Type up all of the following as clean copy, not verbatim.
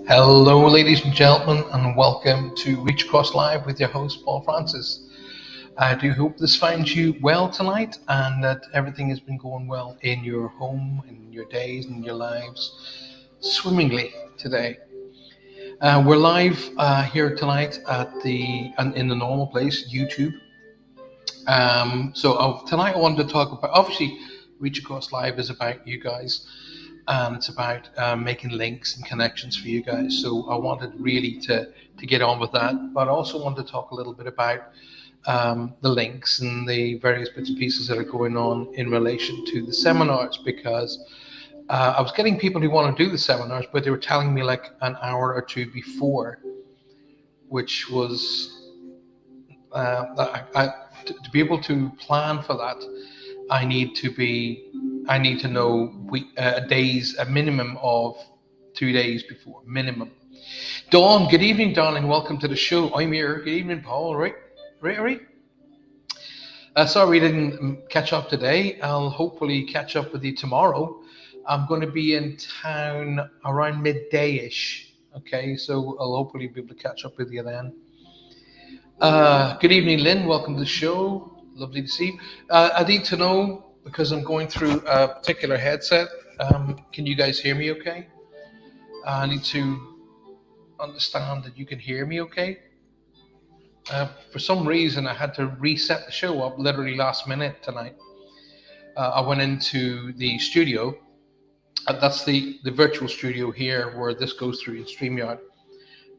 Hello, ladies and gentlemen, and welcome to Reach Across Live with your host, Paul Francis. I do hope this finds you well tonight and that everything has been going well in your home, in your days, in your lives, swimmingly today. We're live here tonight in the normal place, YouTube. Tonight I wanted to talk about, obviously, Reach Across Live is about you guys. It's about making links and connections for you guys. So I wanted really to get on with that, but I also wanted to talk a little bit about the links and the various bits and pieces that are going on in relation to the seminars, because I was getting people who want to do the seminars, but they were telling me like an hour or two before, which was to be able to plan for that. I need to know a minimum of 2 days before, minimum. Dawn, good evening, darling. Welcome to the show. I'm here. Good evening, Paul. Right. Sorry we didn't catch up today. I'll hopefully catch up with you tomorrow. I'm going to be in town around midday-ish. Okay, so I'll hopefully be able to catch up with you then. Good evening, Lynn. Welcome to the show. Lovely to see you. I need to know, because I'm going through a particular headset. Can you guys hear me okay? I need to understand that you can hear me okay. For some reason, I had to reset the show up literally last minute tonight. I went into the studio. That's the virtual studio here where this goes through in StreamYard.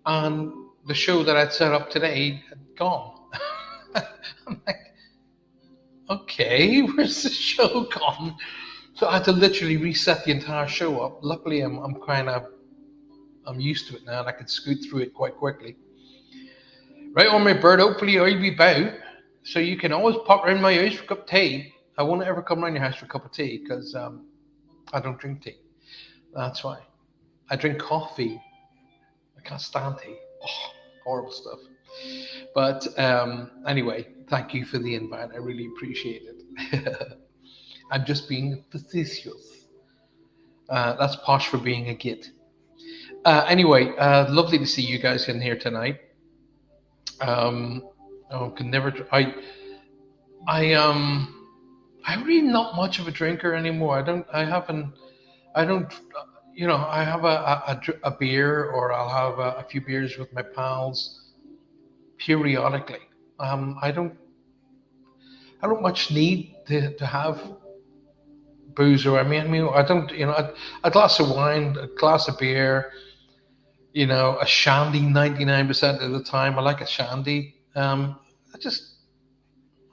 And the show that I'd set up today had gone. I'm like, okay, where's the show gone? So I had to literally reset the entire show up. Luckily, I'm used to it now, and I can scoot through it quite quickly. Right on, my bird. Hopefully, I'll be about. So you can always pop around my house for a cup of tea. I won't ever come around your house for a cup of tea because I don't drink tea. That's why. I drink coffee. I can't stand tea. Oh, horrible stuff. But anyway, thank you for the invite. I really appreciate it. I'm just being facetious. That's posh for being a git. Anyway, lovely to see you guys in here tonight. I'm really not much of a drinker anymore. I have a beer, or I'll have a few beers with my pals periodically. I don't much need to have booze, or I don't, a glass of wine, a glass of beer, a shandy 99% of the time. I like a shandy. I'm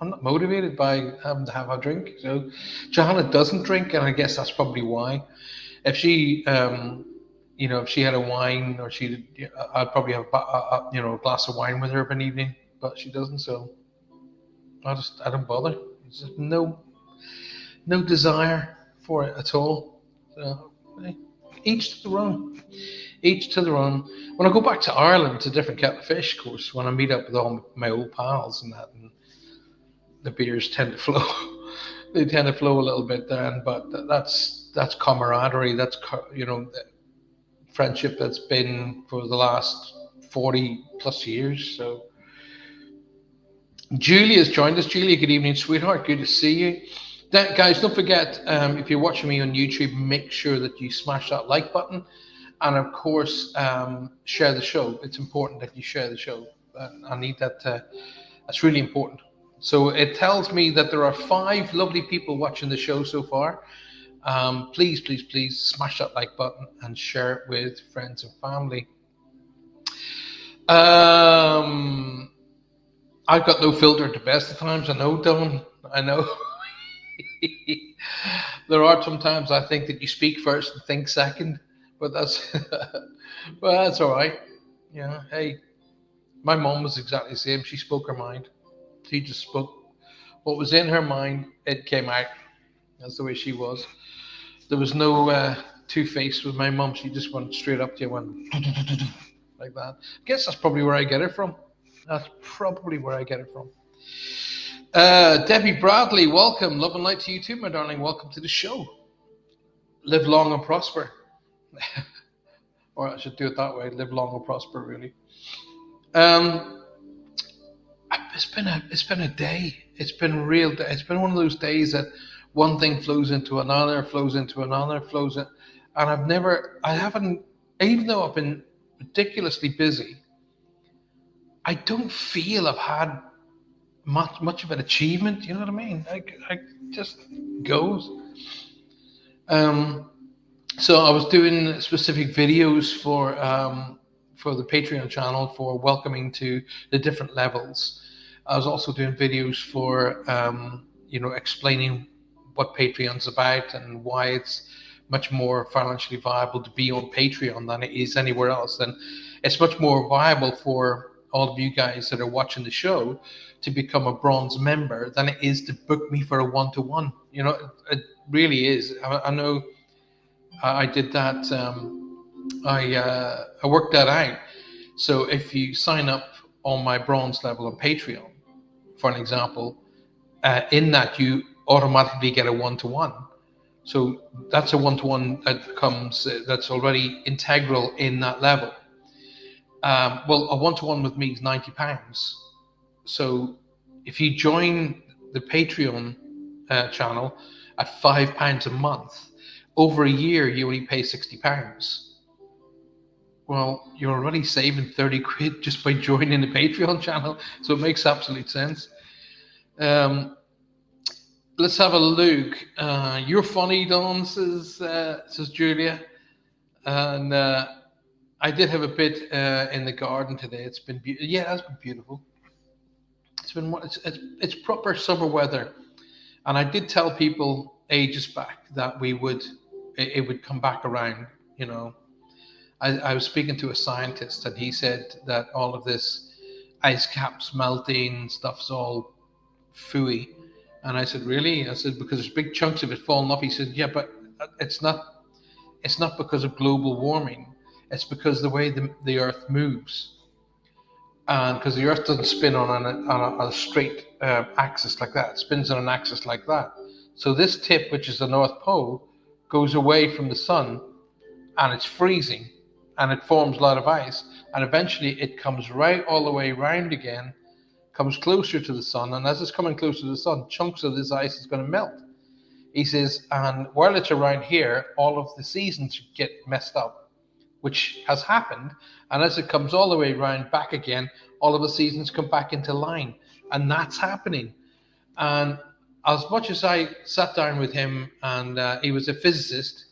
not motivated by having to have a drink. So Johanna doesn't drink, and I guess that's probably why. If she, if she had a wine, or I'd probably have a glass of wine with her of an evening, but she doesn't. So I don't bother. There's just no desire for it at all. So each to their own. Each to their own. When I go back to Ireland, it's a different kettle of fish, of course. When I meet up with all my old pals and that, and the beers tend to flow. They tend to flow a little bit then, but that's camaraderie. That's friendship that's been for the last 40 plus years. So Julie has joined us. Julia, good evening, sweetheart. Good to see you. Guys, don't forget, if you're watching me on YouTube, make sure that you smash that like button. And of course, share the show. It's important that you share the show. I need that. That's really important. So it tells me that there are 5 lovely people watching the show so far. Please smash that like button and share it with friends and family. I've got no filter at the best of times. I know, Dylan. I know. There are sometimes I think that you speak first and think second. But that's all right. Yeah. Hey, my mom was exactly the same. She spoke her mind. She just spoke what was in her mind. It came out. That's the way she was. There was no two-faced with my mom. She just went straight up to you, went like that. I guess that's probably where I get it from. Debbie Bradley, welcome. Love and light to you too, my darling. Welcome to the show. Live long and prosper. or I should do it that way: live long and prosper. Really. Um, it's been a day. It's been a real day. It's been one of those days that one thing flows into another, flows into another, flows in, and I haven't, even though I've been ridiculously busy, I don't feel I've had much of an achievement. You know what I mean? I just goes. Um, so I was doing specific videos for the Patreon channel for welcoming to the different levels. I was also doing videos for explaining what Patreon's about and why it's much more financially viable to be on Patreon than it is anywhere else. And it's much more viable for all of you guys that are watching the show to become a bronze member than it is to book me for a one-to-one. It really is. I know I did that. I worked that out. So if you sign up on my bronze level on Patreon, for an example, in that you automatically get a one-to-one. So that's a one-to-one that comes that's already integral in that level. Well, a one-to-one with me is £90. So if you join the Patreon channel at £5 a month, over a year you only pay £60. Well, you're already saving 30 quid just by joining the Patreon channel, so it makes absolute sense. Let's have a look. You're funny, Don, says Julia, and I did have a bit in the garden today. It's been yeah, it has been beautiful. It's proper summer weather, and I did tell people ages back that it would come back around. I was speaking to a scientist, and he said that all of this ice caps melting stuff's all fooey. And I said, really? I said, because there's big chunks of it falling off. He said, yeah, but it's not. It's not because of global warming. It's because the way the Earth moves, and because the Earth doesn't spin on a straight axis like that. It spins on an axis like that. So this tip, which is the North Pole, goes away from the sun, and it's freezing, and it forms a lot of ice, and eventually it comes right all the way round again, comes closer to the sun, and as it's coming closer to the sun, chunks of this ice is going to melt. He says, and while it's around here, all of the seasons get messed up, which has happened, and as it comes all the way around back again, all of the seasons come back into line, and that's happening. And as much as I sat down with him, and he was a physicist,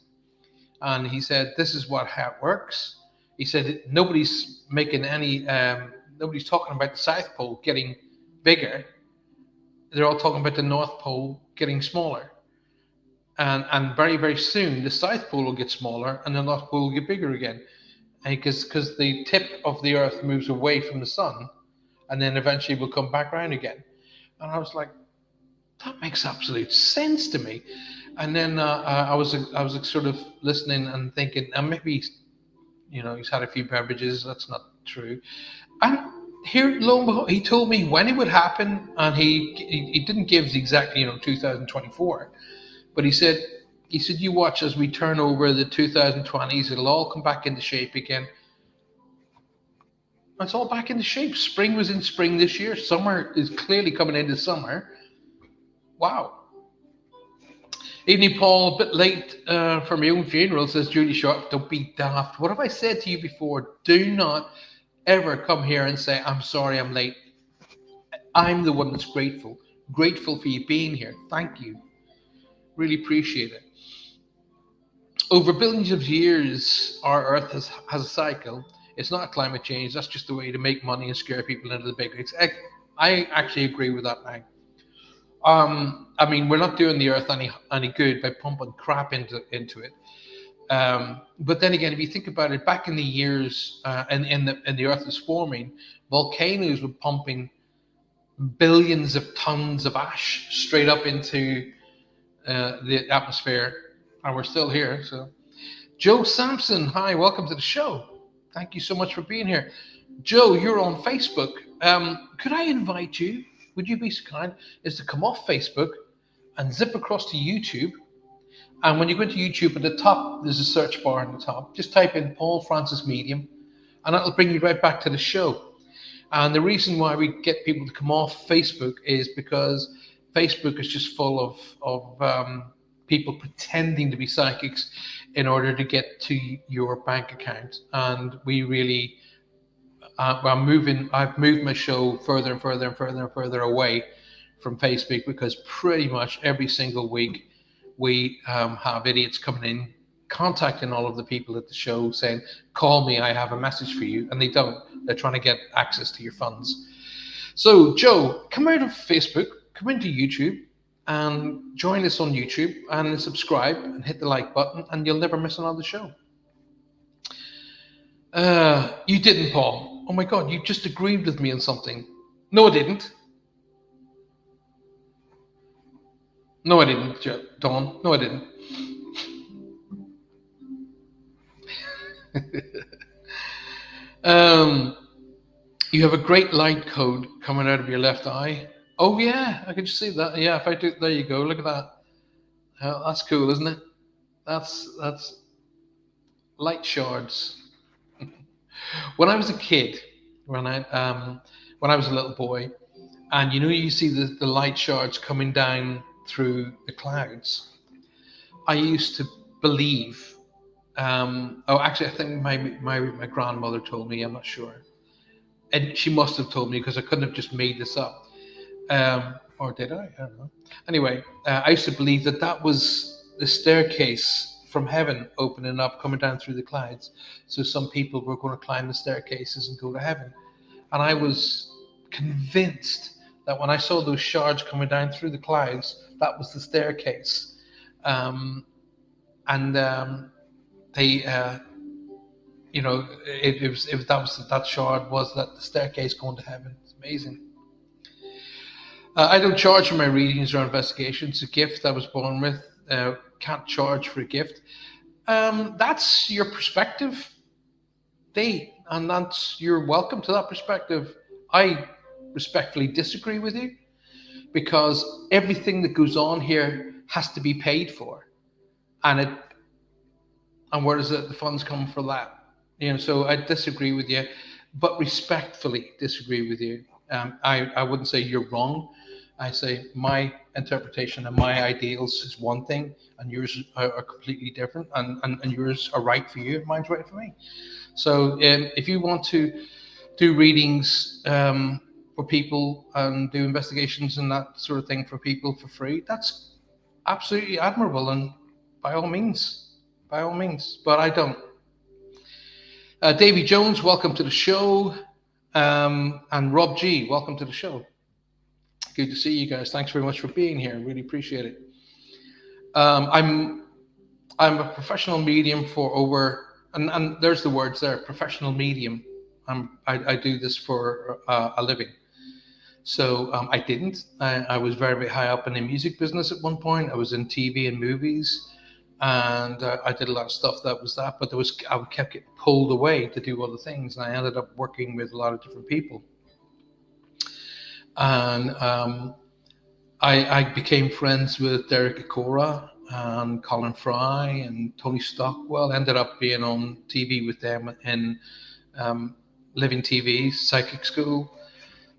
and he said, this is how it works. He said, nobody's talking about the South Pole getting bigger. They're all talking about the North Pole getting smaller. And very, very soon, the South Pole will get smaller and the North Pole will get bigger again. Because the tip of the Earth moves away from the sun, and then eventually will come back around again. And I was like, that makes absolute sense to me. And then I was sort of listening and thinking, and maybe he's had a few beverages. That's not true. And here, lo and behold, he told me when it would happen, and he didn't give the exact 2024, but he said you watch as we turn over the 2020s, it'll all come back into shape again. It's all back into shape. Spring was in spring this year. Summer is clearly coming into summer. Wow. Evening, Paul. A bit late for my own funeral, says Julie Sharp. Don't be daft. What have I said to you before? Do not ever come here and say, I'm sorry I'm late. I'm the one that's grateful. Grateful for you being here. Thank you. Really appreciate it. Over billions of years, our Earth has a cycle. It's not climate change. That's just a way to make money and scare people into the big rigs. I actually agree with that now. I mean, we're not doing the Earth any good by pumping crap into it. But then again, if you think about it, back in the years, and the Earth was forming, volcanoes were pumping billions of tons of ash straight up into the atmosphere, and we're still here. So, Joe Sampson, hi, welcome to the show. Thank you so much for being here. Joe, you're on Facebook. Could I invite you? Would you be so kind as to come off Facebook and zip across to YouTube And when you go to YouTube, at the top, there's a search bar on the top. Just type in Paul Francis Medium, and that'll bring you right back to the show. And the reason why we get people to come off Facebook is because Facebook is just full of people pretending to be psychics in order to get to your bank account. And we really, I've moved my show further and further and further and further away from Facebook because pretty much every single week we have idiots coming in, contacting all of the people at the show saying, call me, I have a message for you. And they don't. They're trying to get access to your funds. So, Joe, come out of Facebook, come into YouTube, and join us on YouTube and subscribe and hit the like button, and you'll never miss another show. You didn't, Paul. Oh my God, you just agreed with me on something. No, I didn't. No, I didn't, Dawn. No, I didn't. You have a great light code coming out of your left eye. Oh yeah, I can just see that. Yeah, if I do, there you go. Look at that. That's cool, isn't it? That's light shards. When I was a kid, when I was a little boy, and you see the light shards coming down through the clouds. I used to believe. Actually, I think my grandmother told me. I'm not sure, and she must have told me because I couldn't have just made this up. Or did I? I don't know. Anyway, I used to believe that was the staircase from heaven opening up, coming down through the clouds. So some people were going to climb the staircases and go to heaven. And I was convinced that when I saw those shards coming down through the clouds, that was the staircase. And they, that shard was that the staircase going to heaven. It's amazing. I don't charge for my readings or investigations. A gift I was born with. Can't charge for a gift. That's your perspective, Dave, and you're welcome to that perspective. I respectfully disagree with you because everything that goes on here has to be paid for, and where does the funds come for that? So I disagree with you, but respectfully disagree with you. I wouldn't say you're wrong. I say my interpretation and my ideals is one thing, and yours are completely different, and yours are right for you, and mine's right for me. So if you want to do readings for people and do investigations and that sort of thing for people for free, that's absolutely admirable, and by all means. But I don't. Davy Jones, welcome to the show, and Rob G, welcome to the show. Good to see you guys. Thanks very much for being here. Really appreciate it. I'm a professional medium for over, and there's the words there, professional medium. I do this for a living. So I didn't. I was very, very high up in the music business at one point. I was in TV and movies, and I did a lot of stuff that was that. But I kept getting pulled away to do other things, and I ended up working with a lot of different people. And I became friends with Derek Acora and Colin Fry and Tony Stockwell. Ended up being on TV with them in Living TV, Psychic School.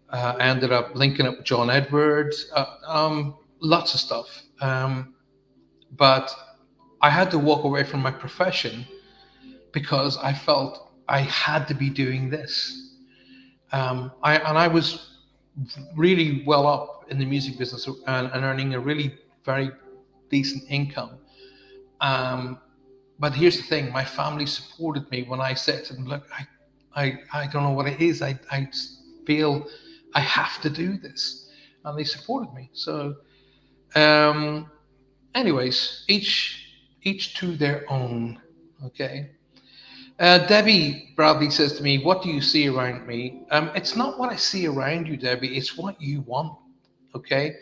I ended up linking up with John Edwards. Lots of stuff. But I had to walk away from my profession because I felt I had to be doing this. I was really well up in the music business and earning a really very decent income. But here's the thing, my family supported me when I said to them, look, I don't know what it is. I feel I have to do this. And they supported me. So anyways, each to their own. Okay. Debbie Bradley says to me, what do you see around me? It's not what I see around you, Debbie. It's what you want. Okay.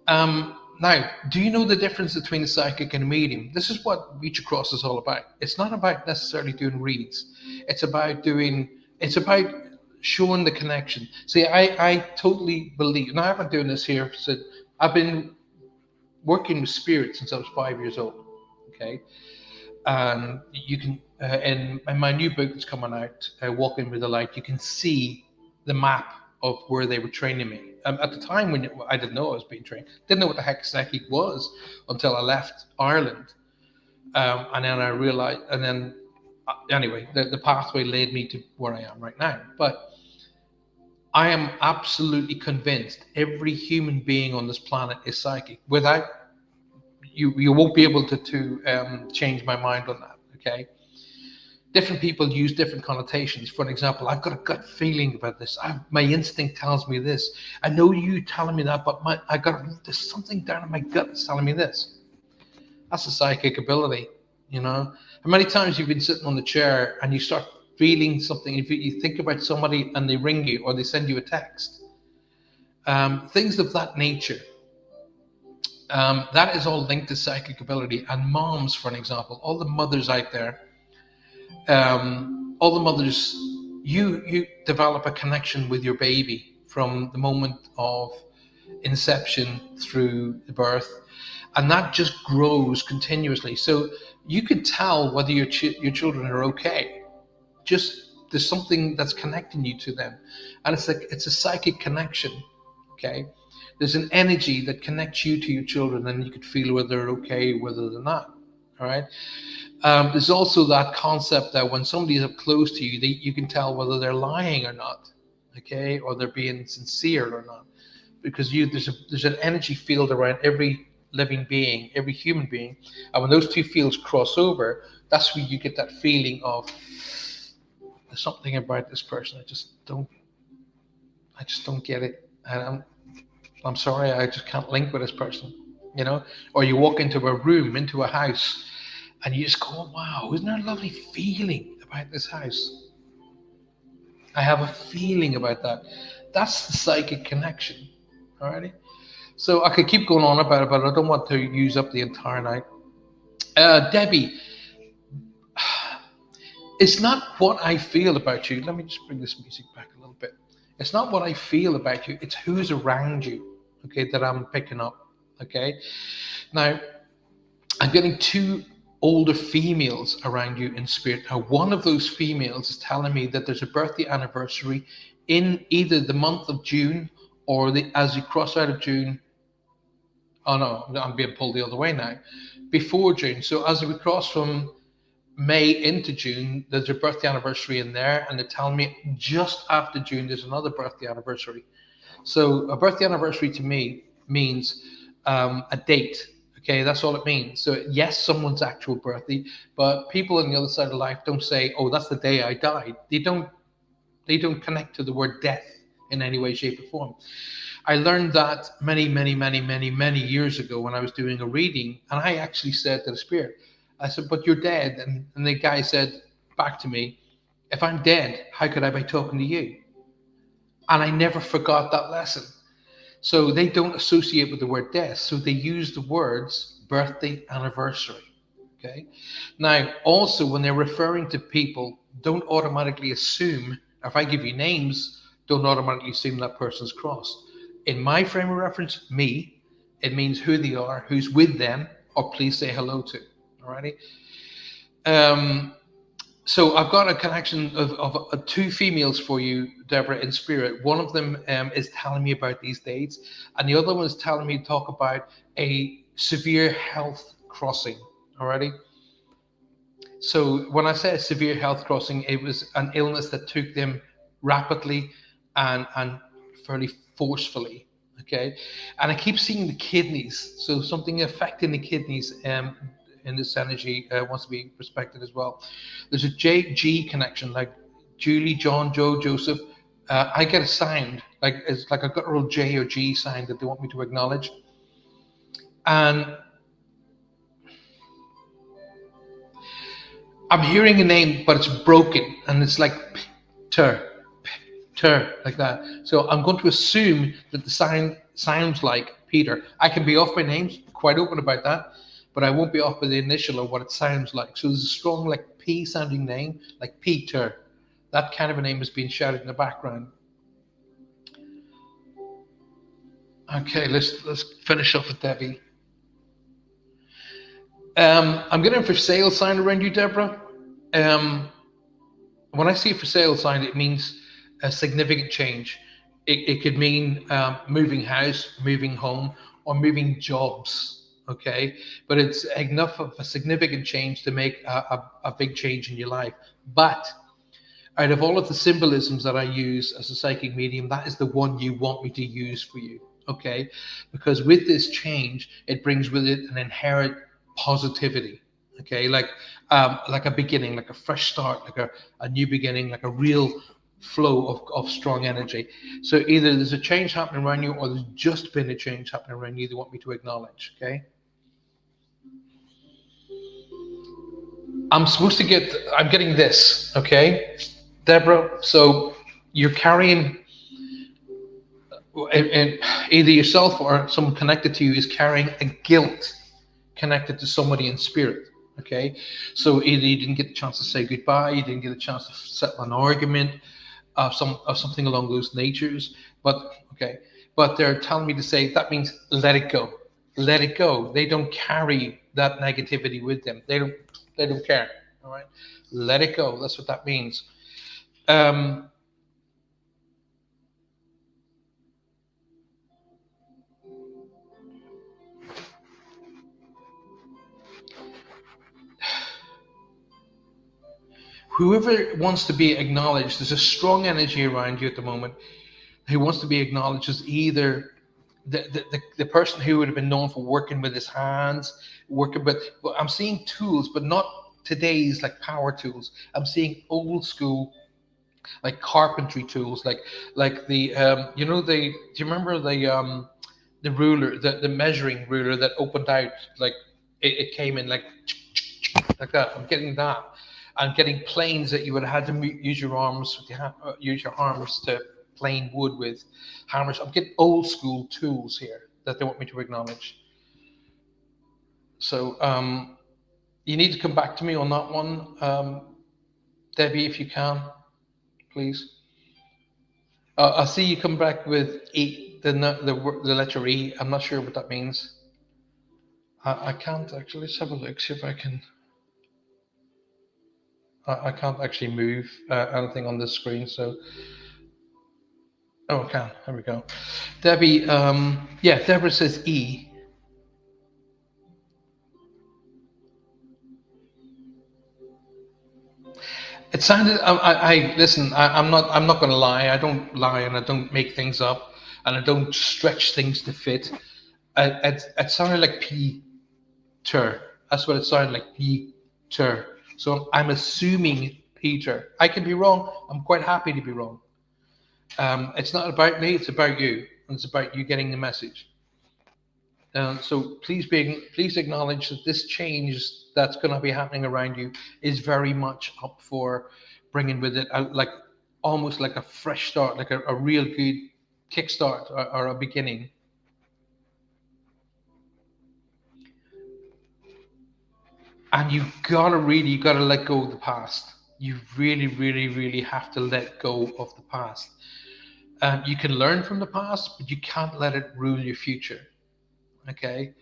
Now, do you know the difference between a psychic and a medium? This is what Reach Across is all about. It's not about necessarily doing reads. It's about showing the connection. See, I totally believe, and I've been doing this here, so I've been working with spirit since I was 5 years old. Okay, and you can in my new book that's coming out, Walking with the Light, you can see the map of where they were training me. At the time when I didn't know I was being trained, didn't know what the heck psychic was until I left Ireland, and then I realized, and then anyway, the pathway led me to where I am right now. But I am absolutely convinced every human being on this planet is psychic. Without you won't be able to change my mind on that. Okay, different people use different connotations. For an example, I've got a gut feeling about this. My instinct tells me this. I know you telling me that, but there's something down in my gut that's telling me this. That's a psychic ability, you know. How many times you've been sitting on the chair and you start feeling something? If you think about somebody and they ring you or they send you a text, things of that nature. That is all linked to psychic ability. And moms, for an example, all the mothers out there, all the mothers, you develop a connection with your baby from the moment of inception through the birth, and that just grows continuously. So you could tell whether your children are okay. Just there's something that's connecting you to them, and it's a psychic connection. Okay, there's an energy that connects you to your children, and you could feel whether they're okay, whether they're not. All right. There's also that concept that when somebody's up close to you, you can tell whether they're lying or not, okay, or they're being sincere or not, because there's an energy field around every living being, every human being, and when those two fields cross over, that's where you get that feeling of there's something about this person I just don't get it, and I'm sorry, I just can't link with this person, you know. Or you walk into a room, into a house, and you just go, wow, isn't there a lovely feeling about this house? I have a feeling about that. That's the psychic connection. Alrighty. So I could keep going on about it, but I don't want to use up the entire night. Debbie, it's not what I feel about you. Let me just bring this music back a little bit. It's not what I feel about you, it's who's around you, okay, that I'm picking up. Okay. Now, I'm getting two older females around you in spirit. Now, one of those females is telling me that there's a birthday anniversary in either the month of June or as you cross out of June. Oh no, I'm being pulled the other way now. Before June. So as we cross from May into June, there's a birthday anniversary in there, and they're telling me just after June there's another birthday anniversary. So a birthday anniversary to me means a date. Okay, that's all it means. So yes, someone's actual birthday, but people on the other side of life don't say, "Oh, that's the day I died." They don't. They don't connect to the word death in any way, shape, or form. I learned that many, many, many, many, many years ago when I was doing a reading, and I actually said to the spirit, I said, "But you're dead," and the guy said back to me, "If I'm dead, how could I be talking to you?" And I never forgot that lesson. So they don't associate with the word death. So they use the words birthday, anniversary. Okay. Now, also, when they're referring to people, don't automatically assume, if I give you names, don't automatically assume that person's crossed. In my frame of reference, me, it means who they are, who's with them, or please say hello to. Alrighty. Um, so I've got a connection of two females for you, Deborah, in spirit. One of them is telling me about these dates, and the other one is telling me to talk about a severe health crossing. Alrighty. So when I say a severe health crossing, it was an illness that took them rapidly and fairly forcefully. Okay, and I keep seeing the kidneys. So something affecting the kidneys in this energy wants to be respected as well. There's a JG connection, like Julie, John, Joe, Joseph. I get a sound like it's like a guttural J or G sound that they want me to acknowledge, and I'm hearing a name, but it's broken, and it's like ter, ter, like that. So I'm going to assume that the sound sounds like Peter. I can be off by names, quite open about that, but I won't be off by the initial or what it sounds like. So there's a strong, like P sounding name, like Peter. That kind of a name is being shouted in the background. Okay, let's finish off with Debbie. I'm getting a for sale sign around you, Deborah. Um, when I see a for sale sign, it means a significant change. It could mean moving house, moving home, or moving jobs. Okay, but it's enough of a significant change to make a big change in your life. But out of all of the symbolisms that I use as a psychic medium, that is the one you want me to use for you. Okay, because with this change, it brings with it an inherent positivity. Okay, like a beginning, like a fresh start, like a new beginning, like a real flow of strong energy. So either there's a change happening around you, or there's just been a change happening around you they want me to acknowledge. Okay, I'm getting this. Okay, Deborah. So you're carrying, and either yourself or someone connected to you is carrying a guilt connected to somebody in spirit. Okay, so either you didn't get the chance to say goodbye, you didn't get a chance to settle an argument, of something along those natures. But okay, but they're telling me to say that means let it go, let it go. They don't carry that negativity with them. They don't care. All right, let it go. That's what that means. Um, Whoever wants to be acknowledged, there's a strong energy around you at the moment who wants to be acknowledged as either the person who would have been known for working with his hands, working with, well, I'm seeing tools, but not today's like power tools. I'm seeing old school like carpentry tools, like the do you remember the ruler, the measuring ruler that opened out, like it came in like that. I'm getting that. I'm getting planes that you would have had to use your arms, use your arms to plane wood with, hammers. I'm getting old school tools here that they want me to acknowledge. So you need to come back to me on that one, Debbie, if you can, please. I see you come back with E, the letter E. I'm not sure what that means. I can't actually. Let's have a look. See if I can. I can't actually move anything on this screen. So, oh, I can. There we go. Debbie. Yeah, Deborah says E. It sounded. I listen. I'm not. I'm not going to lie. I don't lie, and I don't make things up, and I don't stretch things to fit. It sounded like Peter. That's what it sounded like. Peter. So I'm assuming Peter. I can be wrong. I'm quite happy to be wrong. It's not about me. It's about you. And it's about you getting the message. So please acknowledge that this change that's going to be happening around you is very much up for bringing with it like almost like a fresh start, like a real good kickstart, or a beginning. And you gotta let go of the past. You really, really, really have to let go of the past. You can learn from the past, but you can't let it rule your future. Okay.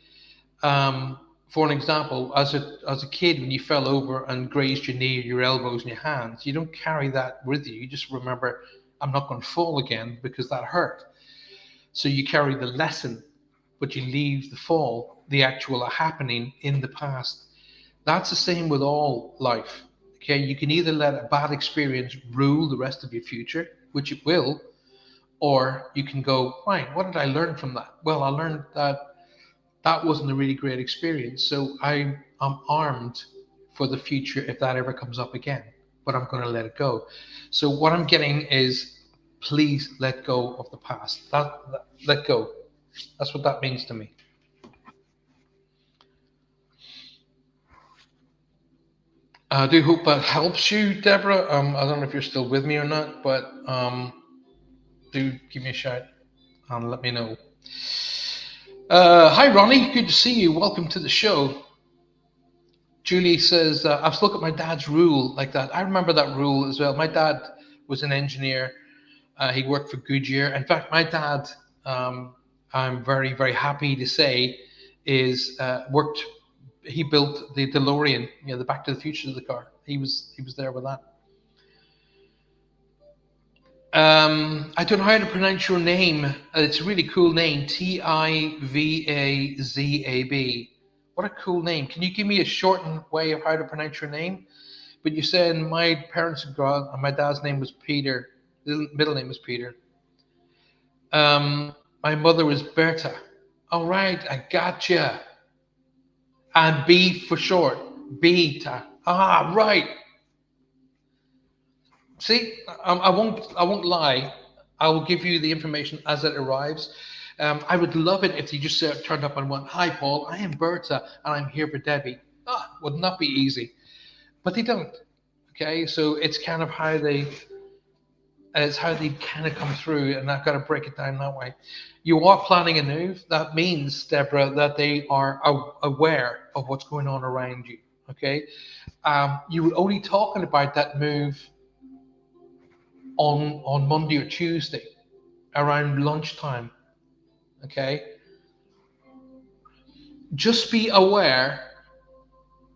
For an example, as a kid, when you fell over and grazed your knee, your elbows, and your hands, you don't carry that with you. You just remember, I'm not going to fall again because that hurt. So you carry the lesson, but you leave the fall, the actual happening, in the past. That's the same with all life. Okay, you can either let a bad experience rule the rest of your future, which it will, or you can go, right, what did I learn from that? Well, I learned that that wasn't a really great experience. So I'm armed for the future if that ever comes up again, but I'm going to let it go. So what I'm getting is, please let go of the past. Let go. That's what that means to me. I do hope that helps you, Deborah. I don't know if you're still with me or not, but do give me a shout and let me know. Hi, Ronnie. Good to see you. Welcome to the show. Julie says, I've still got my dad's rule like that. I remember that rule as well. My dad was an engineer. He worked for Goodyear. In fact, my dad, I'm very, very happy to say, is worked he built the DeLorean, the Back to the Future of the car. He was there with that. I don't know how to pronounce your name. It's a really cool name, Tivazab. What a cool name! Can you give me a shortened way of how to pronounce your name? But you're saying my parents and my dad's name was Peter. His middle name was Peter. My mother was Berta. All right, I gotcha. And B for short, Beta. Ah, right. See, I won't lie. I will give you the information as it arrives. I would love it if you just turned up and went, "Hi, Paul. I am Berta, and I'm here for Debbie." Would not be easy, but they don't. Okay, so it's how they kind of come through, and I've got to break it down that way. You are planning a move. That means, Deborah, that they are aware of what's going on around you. Okay, you were only talking about that move on Monday or Tuesday around lunchtime. Okay, just be aware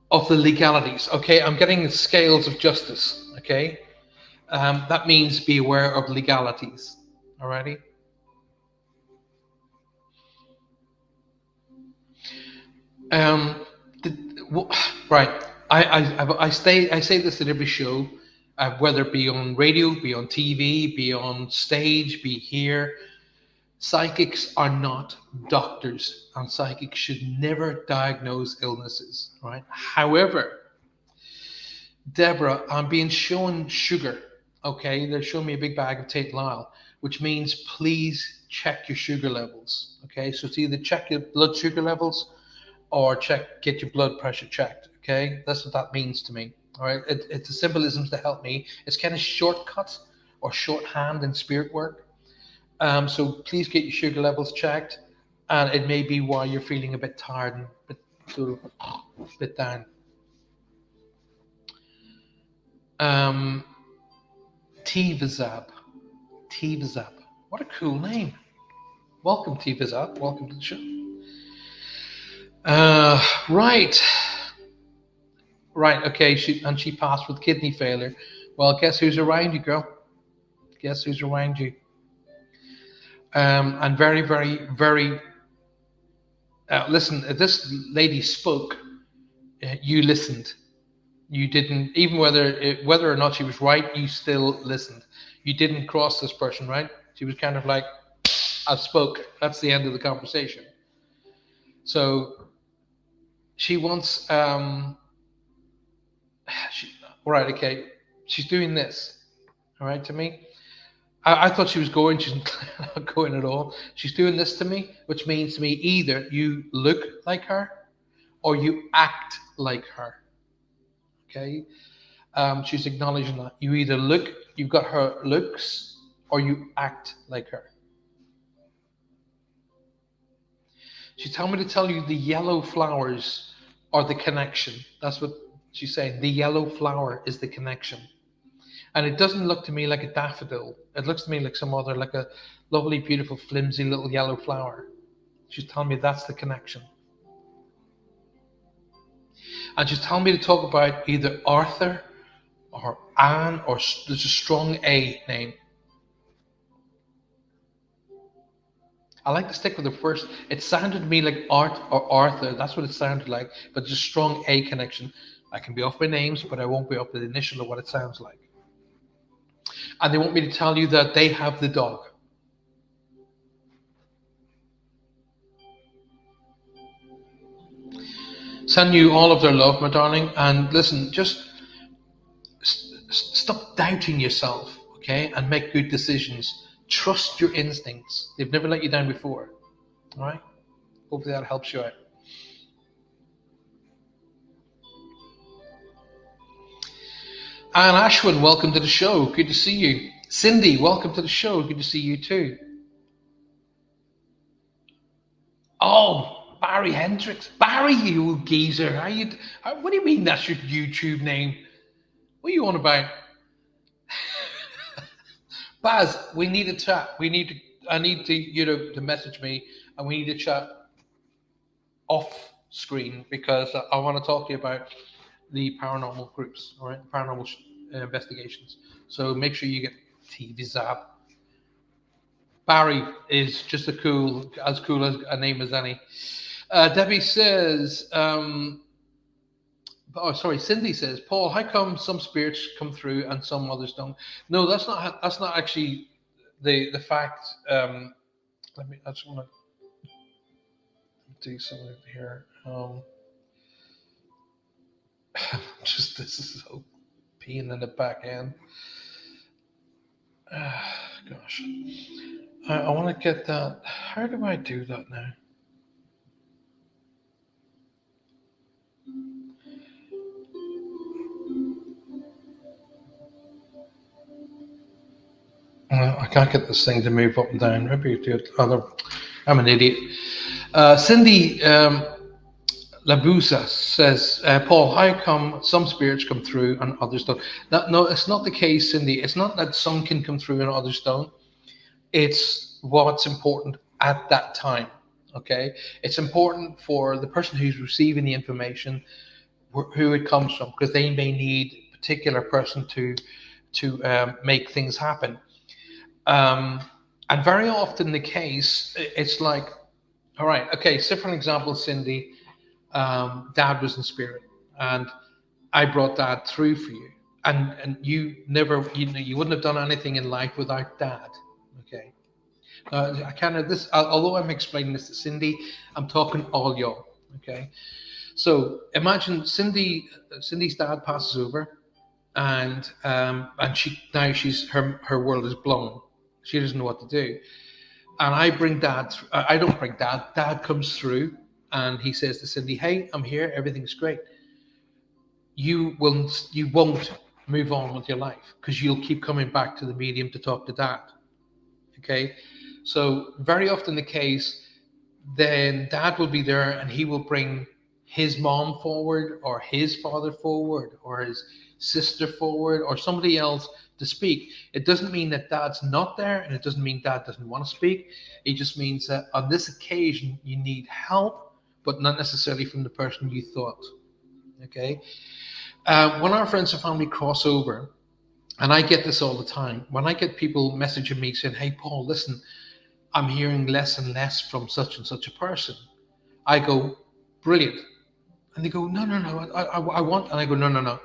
of the legalities. Okay, I'm getting the scales of justice. Okay, that means be aware of legalities. Alrighty. Um, right. I say this at every show, whether it be on radio, be on TV, be on stage, be here. Psychics are not doctors, and psychics should never diagnose illnesses. Right. However, Deborah, I'm being shown sugar. Okay, they're showing me a big bag of Tate Lyle, which means please check your sugar levels. Okay, so it's either check your blood sugar levels or get your blood pressure checked. Okay, that's what that means to me. All right, it's the symbolisms that help me. It's kind of shortcut or shorthand in spirit work. So please get your sugar levels checked, and it may be why you're feeling a bit tired and a bit sort of a bit down. Um, Tivazab. Tivazab. What a cool name. Welcome, Tivazab. Welcome to the show. Right. Right, okay. She passed with kidney failure. Well, guess who's around you, girl? Guess who's around you? And very, very, very. Listen, this lady spoke. You listened. You didn't, even whether or not she was right, you still listened. You didn't cross this person, right? She was kind of like, "I've spoke." That's the end of the conversation. So she wants. All right, okay. She's doing this. All right, to me. I thought she was going. She's not going at all. She's doing this to me, which means to me either you look like her or you act like her. Okay. She's acknowledging that you either you've got her looks, or you act like her. She's telling me to tell you the yellow flowers are the connection. That's what she's saying. The yellow flower is the connection. And it doesn't look to me like a daffodil. It looks to me like some other, like a lovely, beautiful, flimsy little yellow flower. She's telling me that's the connection. And she's telling me to talk about either Arthur or Anne, or there's a strong A name. I like to stick with the first. It sounded to me like Art or Arthur. That's what it sounded like. But there's a strong A connection. I can be off by names, but I won't be off with the initial of what it sounds like. And they want me to tell you that they have the dog. Send you all of their love, my darling. And listen, just stop doubting yourself, okay? And make good decisions. Trust your instincts. They've never let you down before. All right? Hopefully that helps you out. And Ashwin, welcome to the show. Good to see you. Cindy, welcome to the show. Good to see you too. Oh, Barry Hendricks. Barry, you geezer. What do you mean that's your YouTube name? What are you on about? Baz, we need to chat. I need to, to message me, and we need to chat off screen because I want to talk to you about the paranormal groups, all right, paranormal investigations. So make sure you get TV Zap. Barry is just as cool as a name as any. Debbie says, oh, sorry, Cindy says, Paul, how come some spirits come through and some others don't? No, that's not actually the fact. I just want to do something here. Just this is so pain in the back end. Gosh, I want to get that. How do I do that now? I can't get this thing to move up and down. Maybe do it other. I'm an idiot. Cindy Labusa says, Paul, how come some spirits come through and others don't? No, it's not the case, Cindy. It's not that some can come through and others don't. It's what's important at that time. Okay, it's important for the person who's receiving the information, who it comes from, because they may need a particular person to make things happen. Um, and very often the case, it's like, all right, okay. So for an example, Cindy, Dad was in spirit, and I brought Dad through for you, and you never, you wouldn't have done anything in life without Dad. Okay, I kind of this, although I'm explaining this to Cindy, I'm talking all y'all. Okay, so imagine Cindy's dad passes over, and she's her world is blown. She doesn't know what to do, and I bring Dad. I don't bring Dad. Dad comes through, and he says to Cindy, "Hey, I'm here. Everything's great. You won't move on with your life because you'll keep coming back to the medium to talk to Dad." Okay, so very often the case, then Dad will be there and he will bring his mom forward or his father forward or his sister forward or somebody else to speak. It doesn't mean that Dad's not there, and it doesn't mean Dad doesn't want to speak. It just means that on this occasion you need help, but not necessarily from the person you thought. Okay, when our friends and family cross over, and I get this all the time, when I get people messaging me saying, "Hey Paul, listen, I'm hearing less and less from such and such a person," I go, "Brilliant." And they go, "No, no, no, I want," and I go, "No, no, no.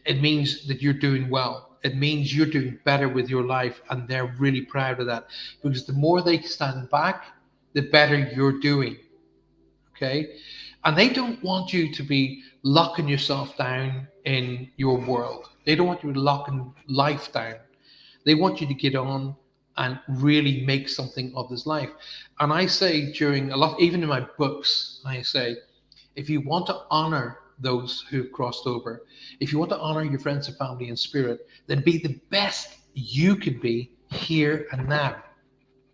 It means that you're doing well. It means you're doing better with your life." And they're really proud of that, because the more they stand back, the better you're doing. Okay. And they don't want you to be locking yourself down in your world. They don't want you locking life down. They want you to get on and really make something of this life. And I say during a lot, even in my books, I say, if you want to honor those who've crossed over, if you want to honor your friends and family in spirit, then be the best you can be here and now.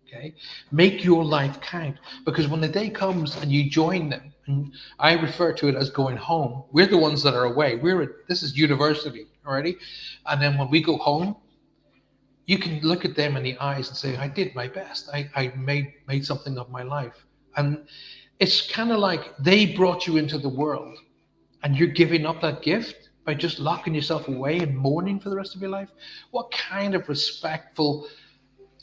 Okay, make your life count, because when the day comes and you join them, and I refer to it as going home. We're the ones that are away. This is university already, and then when we go home, you can look at them in the eyes and say, "I did my best. I made something of my life." And it's kind of like they brought you into the world, and you're giving up that gift by just locking yourself away and mourning for the rest of your life. What kind of respectful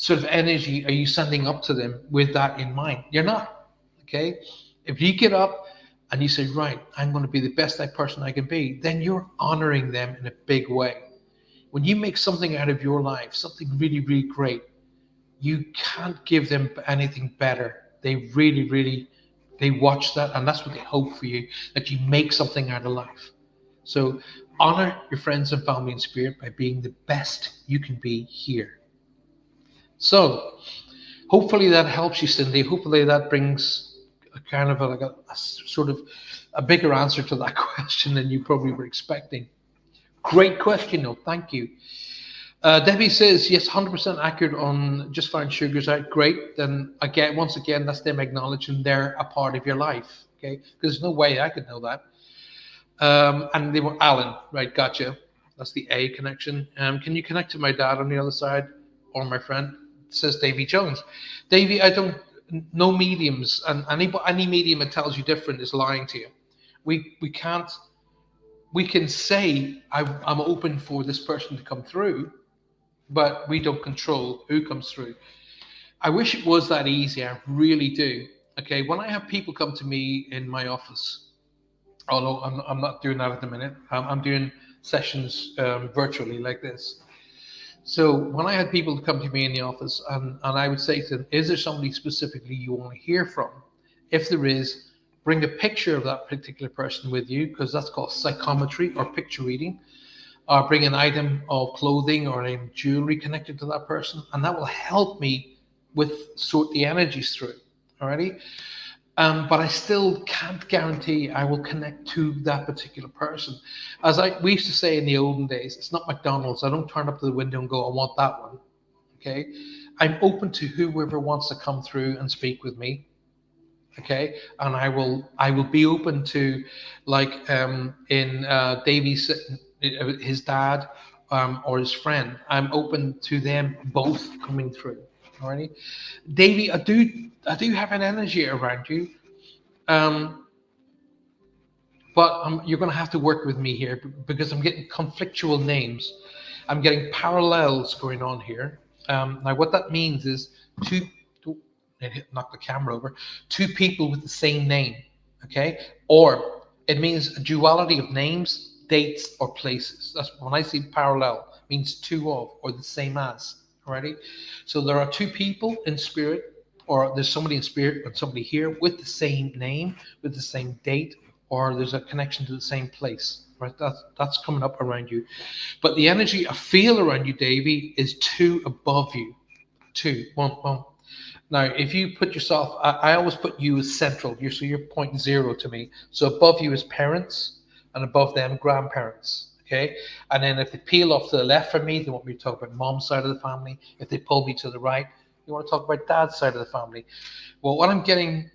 sort of energy are you sending up to them with that in mind? You're not. Okay, if you get up and you say, "Right, I'm going to be the best person I can be," then you're honoring them in a big way. When you make something out of your life, something really, really great, you can't give them anything better. They really, really, they watch that, and that's what they hope for you, that you make something out of life. So honor your friends and family in spirit by being the best you can be here. So hopefully that helps you, Cindy. Hopefully that brings a kind of a sort of a bigger answer to that question than you probably were expecting. Great question, though. Thank you. Debbie says, yes, 100% accurate on just found sugars out. Great. Then again, once again, that's them acknowledging they're a part of your life. Okay. Because there's no way I could know that. And they were Alan. Right. Gotcha. That's the A connection. Can you connect to my dad on the other side, or my friend? Says Davy Jones. Davy, I don't know mediums, and any medium that tells you different is lying to you. We can't. We can say I'm open for this person to come through, but we don't control who comes through. I wish it was that easy. I really do. Okay, when I have people come to me in my office, although I'm not doing that at the minute, I'm doing sessions virtually like this. So when I had people come to me in the office, and I would say to them, is there somebody specifically you want to hear from? If there is, bring a picture of that particular person with you, because that's called psychometry or picture reading, or bring an item of clothing or any jewelry connected to that person, and that will help me with sort the energies through. Alrighty, but I still can't guarantee I will connect to that particular person. As we used to say in the olden days, it's not McDonald's. I don't turn up to the window and go, I want that one. Okay, I'm open to whoever wants to come through and speak with me. Okay, and I will be open to, like in Davy's, his dad, or his friend. I'm open to them both coming through. Alrighty, Davy, I do have an energy around you. Um, but you're going to have to work with me here because I'm getting conflictual names. I'm getting parallels going on here. Now, what that means is two, knock the camera over, two people with the same name, okay? Or it means a duality of names, dates, or places. That's when I see parallel, it means two of or the same as, alrighty? So there are two people in spirit, or there's somebody in spirit and somebody here with the same name, with the same date, or there's a connection to the same place, right? That's coming up around you. But the energy I feel around you, Davy, is two above you. Two. One. Now, if you put yourself, I always put you as central. So you're point zero to me. So above you is parents, and above them grandparents. Okay, and then if they peel off to the left from me, they want me to talk about mom's side of the family. If they pull me to the right, they want to talk about dad's side of the family. Well, what I'm getting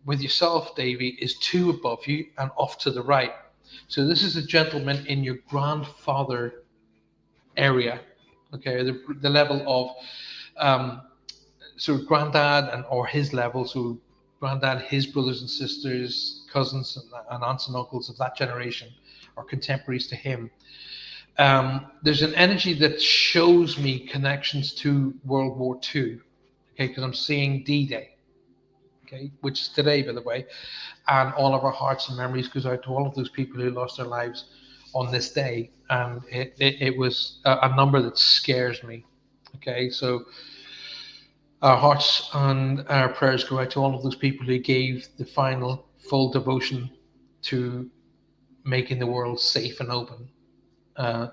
with yourself, Davy, is two above you and off to the right. So this is a gentleman in your grandfather area, okay, the level of so granddad and or his level, so granddad, his brothers and sisters, cousins and aunts and uncles of that generation or contemporaries to him. There's an energy that shows me connections to World War II, okay, because I'm seeing D-Day, okay, which is today, by the way, and all of our hearts and memories goes out to all of those people who lost their lives on this day, and it was a number that scares me. Okay, so our hearts and our prayers go out to all of those people who gave the final full devotion to making the world safe and open. Uh,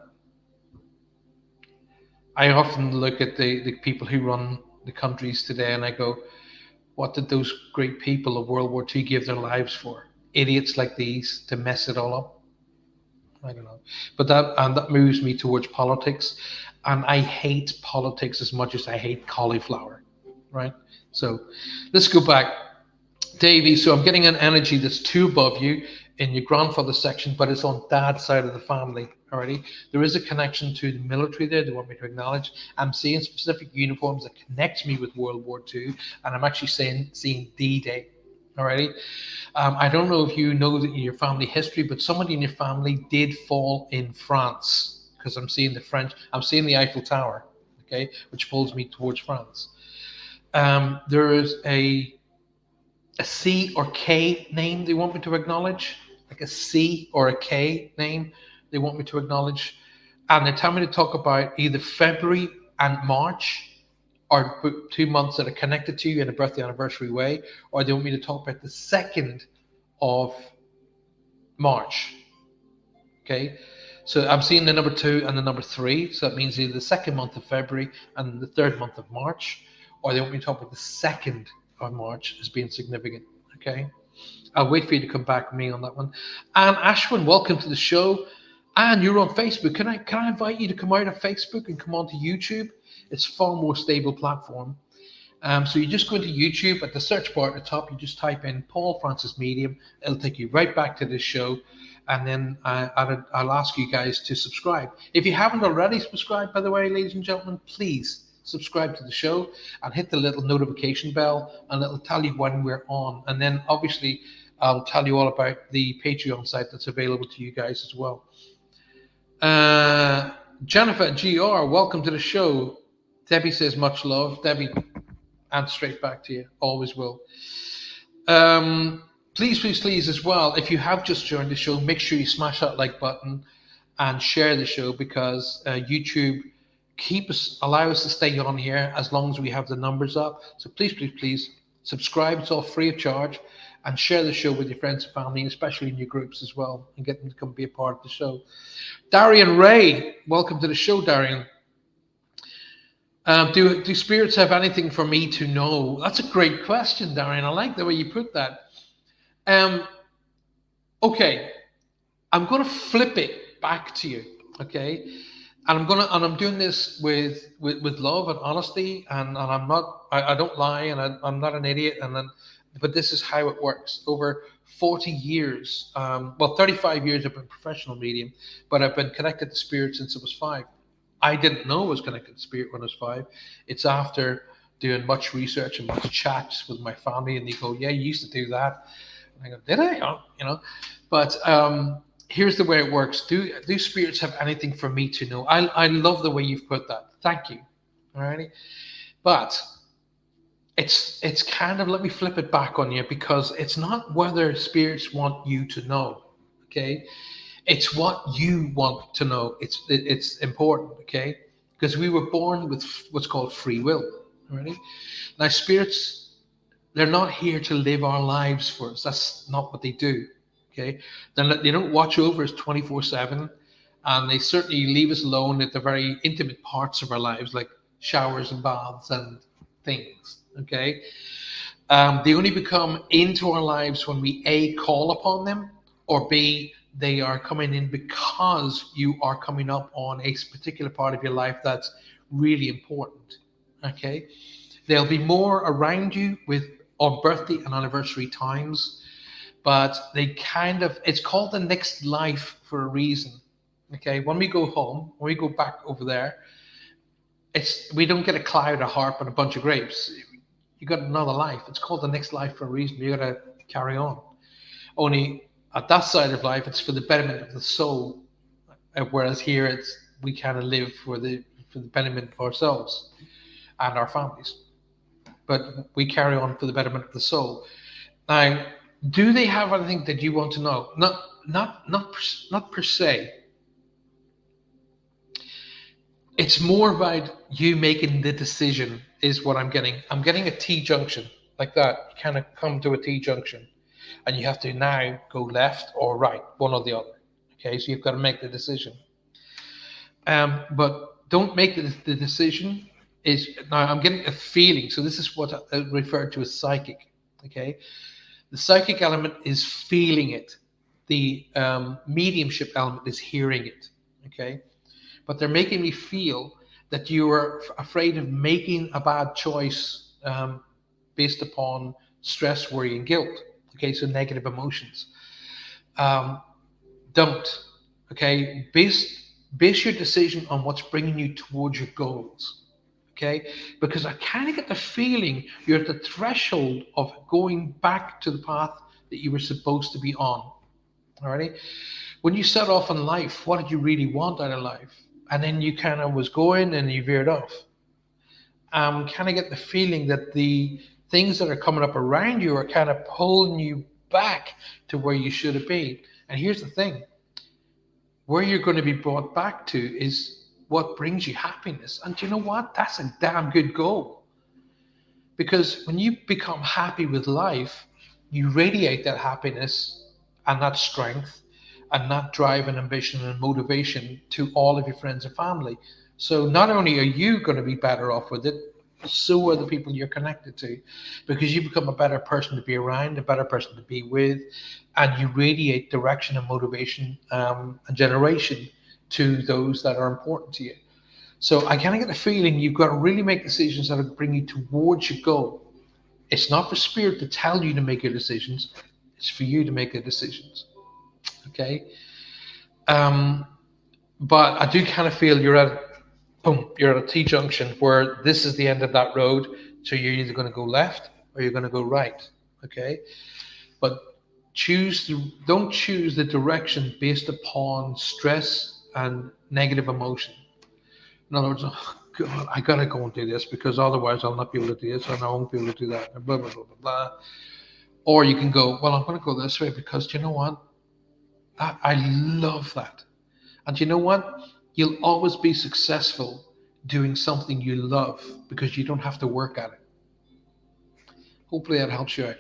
I often look at the people who run the countries today and I go, what did those great people of World War II give their lives for? Idiots like these to mess it all up? I don't know. But that moves me towards politics. And I hate politics as much as I hate cauliflower. Right? So let's go back. Davey, so I'm getting an energy that's two above you in your grandfather's section, but it's on dad's side of the family. Already, there is a connection to the military there. They want me to acknowledge. I'm seeing specific uniforms that connect me with World War II, and I'm actually seeing D-Day. Alrighty, I don't know if you know that in your family history, but somebody in your family did fall in France because I'm seeing the French. I'm seeing the Eiffel Tower. Okay, which pulls me towards France. There is a C or K name they want me to acknowledge, like a C or a K name they want me to acknowledge. And they tell me to talk about either February and March, or 2 months that are connected to you in a birthday anniversary way, or they want me to talk about the 2nd of March. Okay, so I'm seeing the number 2 and the number 3, so that means either the 2nd month of February and the 3rd month of March, or they want me to talk about the 2nd of March as being significant. Okay, I'll wait for you to come back with me on that one. And Ashwin, welcome to the show. And you're on Facebook. Can I invite you to come out of Facebook and come onto YouTube? It's a far more stable platform. So you just go into YouTube at the search bar at the top. You just type in Paul Francis Medium. It'll take you right back to this show. And then I'll ask you guys to subscribe. If you haven't already subscribed, by the way, ladies and gentlemen, please subscribe to the show and hit the little notification bell, and it'll tell you when we're on. And then obviously I'll tell you all about the Patreon site that's available to you guys as well. Uh, Jennifer GR, welcome to the show. Debbie says much love. Debbie, and straight back to you. Always will. Please, please, please, as well, if you have just joined the show, make sure you smash that like button and share the show, because YouTube allow us to stay on here as long as we have the numbers up. So please, please, please subscribe. It's all free of charge, and share the show with your friends and family, especially in your groups as well, and get them to come be a part of the show. Darian Ray, welcome to the show, Darian. Do spirits have anything for me to know? That's a great question, Darian. I like the way you put that. Um, okay, I'm going to flip it back to you. Okay, and I'm doing this with love and honesty, and I'm not, I don't lie, and I'm not an idiot, but this is how it works. Over 40 years, 35 years I've been a professional medium, but I've been connected to spirit since I was 5. I didn't know I was connected to spirit when I was 5. It's after doing much research and much chats with my family, and they go, "Yeah, you used to do that." And I go, "Did I?" Oh, But here's the way it works. Do spirits have anything for me to know? I love the way you've put that. Thank you. Alrighty. But it's kind of, let me flip it back on you, because it's not whether spirits want you to know. Okay. It's what you want to know. It's important, okay? Because we were born with what's called free will. Alrighty. Now, spirits, they're not here to live our lives for us. That's not what they do. Okay. They don't watch over us 24/7, and they certainly leave us alone at the very intimate parts of our lives, like showers and baths and things. Okay. They only become into our lives when we A, call upon them, or B, they are coming in because you are coming up on a particular part of your life that's really important. Okay. They'll be more around you on birthday and anniversary times, but it's called the next life for a reason. Okay. When we go home, when we go back over there, we don't get a cloud, a harp, and a bunch of grapes. You got another life. It's called the next life for a reason. You got to carry on. Only at that side of life, it's for the betterment of the soul, whereas here we kind of live for the betterment of ourselves and our families. But we carry on for the betterment of the soul. Now, do they have anything that you want to know? Not per se. It's more about you making the decision, is what I'm getting. I'm getting a T junction like that. You kind of come to a T junction, and you have to now go left or right, one or the other. Okay, so you've got to make the decision. But don't make the decision. Now I'm getting a feeling. So this is what I refer to as psychic. Okay, the psychic element is feeling it. The mediumship element is hearing it. Okay, but they're making me feel that you are afraid of making a bad choice based upon stress, worry, and guilt. Okay, so negative emotions. Don't. Okay, base your decision on what's bringing you towards your goals. Okay, because I kind of get the feeling you're at the threshold of going back to the path that you were supposed to be on. Alrighty, when you set off in life, what did you really want out of life? And then you kind of was going and you veered off. Kind of get the feeling that the things that are coming up around you are kind of pulling you back to where you should have been. And here's the thing, where you're going to be brought back to is what brings you happiness. And you know what? That's a damn good goal. Because when you become happy with life, you radiate that happiness and that strength and that drive and ambition and motivation to all of your friends and family. So not only are you going to be better off with it, so are the people you're connected to, because you become a better person to be around, a better person to be with, and you radiate direction and motivation and generation to those that are important to you. So I kind of get the feeling you've got to really make decisions that will bring you towards your goal. It's not for spirit to tell you to make your decisions. It's for you to make the decisions. Okay. But I do kind of feel you're at a T junction where this is the end of that road. So you're either going to go left or you're going to go right. Okay. But Don't choose the direction based upon stress and negative emotion. In other words, oh God, I gotta go and do this because otherwise I'll not be able to do this and I won't be able to do that. And blah blah blah blah blah. Or you can go, well, I'm going to go this way because do you know what? I love that. And do you know what? You'll always be successful doing something you love because you don't have to work at it. Hopefully that helps you out.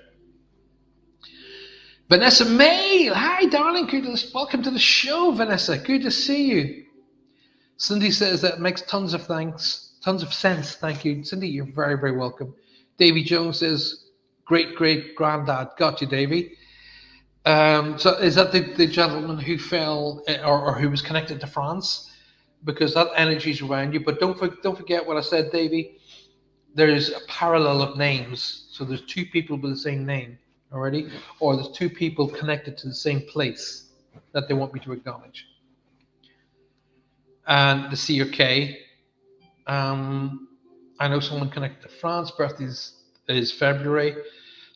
Vanessa May, hi darling, welcome to the show, Vanessa. Good to see you. Cindy says that makes tons of sense. Thank you, Cindy. You're very, very welcome. Davy Jones says, great granddad. Got you, Davy. So is that the gentleman who fell or who was connected to France? Because that energy's around you. But don't forget what I said, Davy. There's a parallel of names. So there's two people with the same name already, or there's two people connected to the same place that they want me to acknowledge. And the C or K. I know someone connected to France. Birthday is February.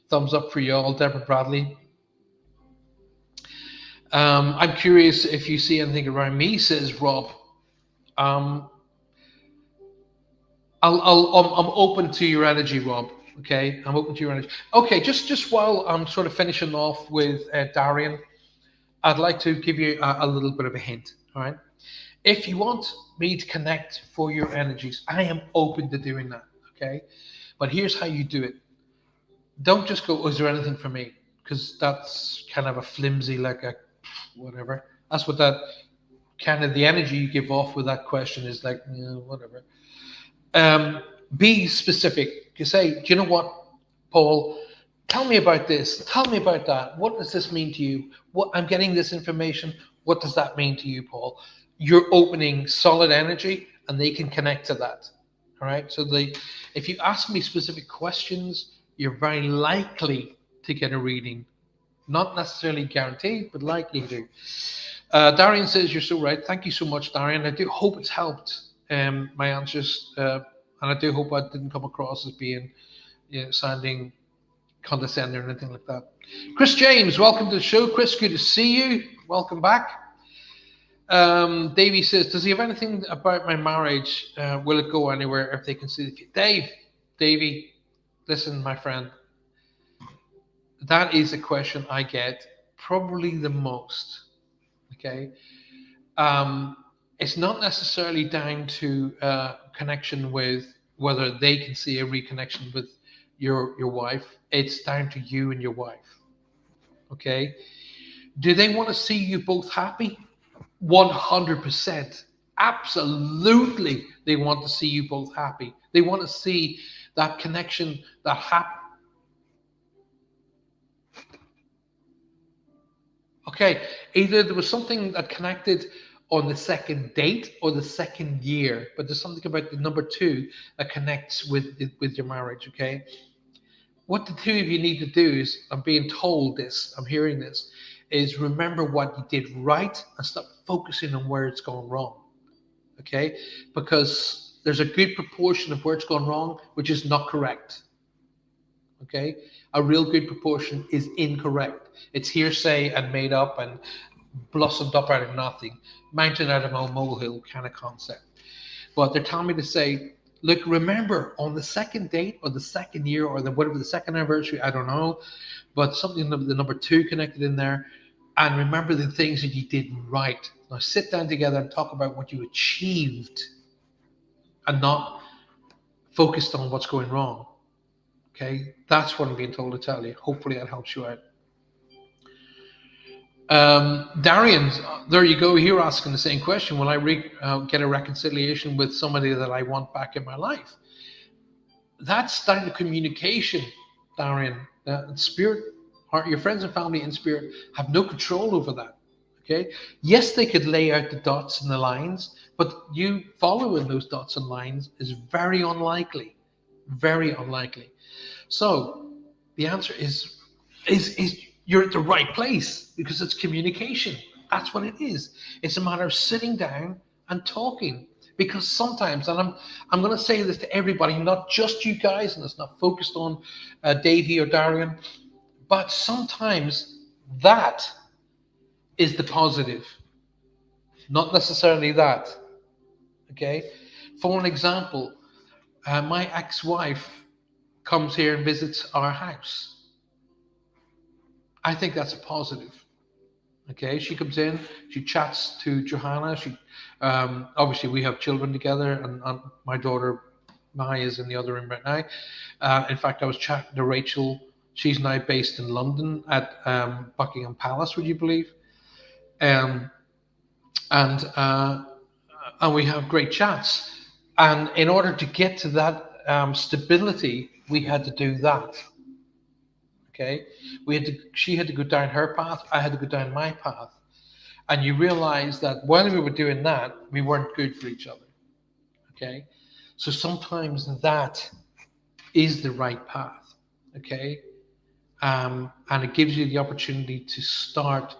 Thumbs up for you all, Deborah Bradley. I'm curious if you see anything around me, says Rob. I'm open to your energy, Rob. Okay, I'm open to your energy. Okay, just while I'm sort of finishing off with Darian, I'd like to give you a little bit of a hint. All right, if you want me to connect for your energies, I am open to doing that. Okay, but here's how you do it. Don't just go, oh, is there anything for me? Because that's kind of a flimsy, like a whatever. That's what that kind of the energy you give off with that question is like, whatever. Be specific. You say, do you know what, Paul? Tell me about this. Tell me about that. What does this mean to you? What I'm getting this information. What does that mean to you, Paul? You're opening solid energy, and they can connect to that. All right. So if you ask me specific questions, you're very likely to get a reading. Not necessarily guaranteed, but likely to. Darian says, you're so right. Thank you so much, Darian. I do hope it's helped my answers. And I do hope I didn't come across as being sounding condescending or anything like that. Chris James, welcome to the show. Chris, good to see you. Welcome back. Davey says, does he have anything about my marriage? Will it go anywhere if they can see the future? Davey, listen, my friend. That is a question I get probably the most. Okay. It's not necessarily down to connection with whether they can see a reconnection with your wife. It's down to you and your wife. Okay. Do they want to see you both happy? 100%. Absolutely. They want to see you both happy. They want to see that connection, that happy. Okay, either there was something that connected on the second date or the second year, but there's something about the number two that connects with your marriage. Okay, what the two of you need to do is, I'm being told this, I'm hearing this, is remember what you did right and stop focusing on where it's gone wrong. Okay, because there's a good proportion of where it's gone wrong which is not correct. Okay, a real good proportion is incorrect. It's hearsay and made up and blossomed up out of nothing, mountain out of a molehill kind of concept. But they're telling me to say, look, remember on the second date or the second year or whatever the second anniversary, I don't know, but something the number two connected in there, and remember the things that you did right. Now sit down together and talk about what you achieved, and not focused on what's going wrong. Okay, that's what I'm being told to tell you. Hopefully that helps you out. Darian, there you go. You're asking the same question. Will I get a reconciliation with somebody that I want back in my life? That's down to communication, Darian. Spirit, your friends and family in spirit have no control over that. Okay. Yes, they could lay out the dots and the lines, but you following those dots and lines is very unlikely. Very unlikely. So the answer is you're at the right place because it's communication. That's what it is. It's a matter of sitting down and talking. Because sometimes, and I'm going to say this to everybody, not just you guys, and it's not focused on Davey or Darian, but sometimes That is the positive, not necessarily that. Okay. For an example, my ex-wife comes here and visits our house. I think that's a positive. Okay, she comes in, she chats to Johanna. Obviously we have children together, and my daughter Mai is in the other room right now. In fact, I was chatting to Rachel. She's now based in London at Buckingham Palace. Would you believe? Um, and and we have great chats. And in order to get to that stability, we had to do that. Okay, she had to go down her path. I had to go down my path. And you realize that while we were doing that, we weren't good for each other. Okay, so sometimes that is the right path. Okay, and it gives you the opportunity to start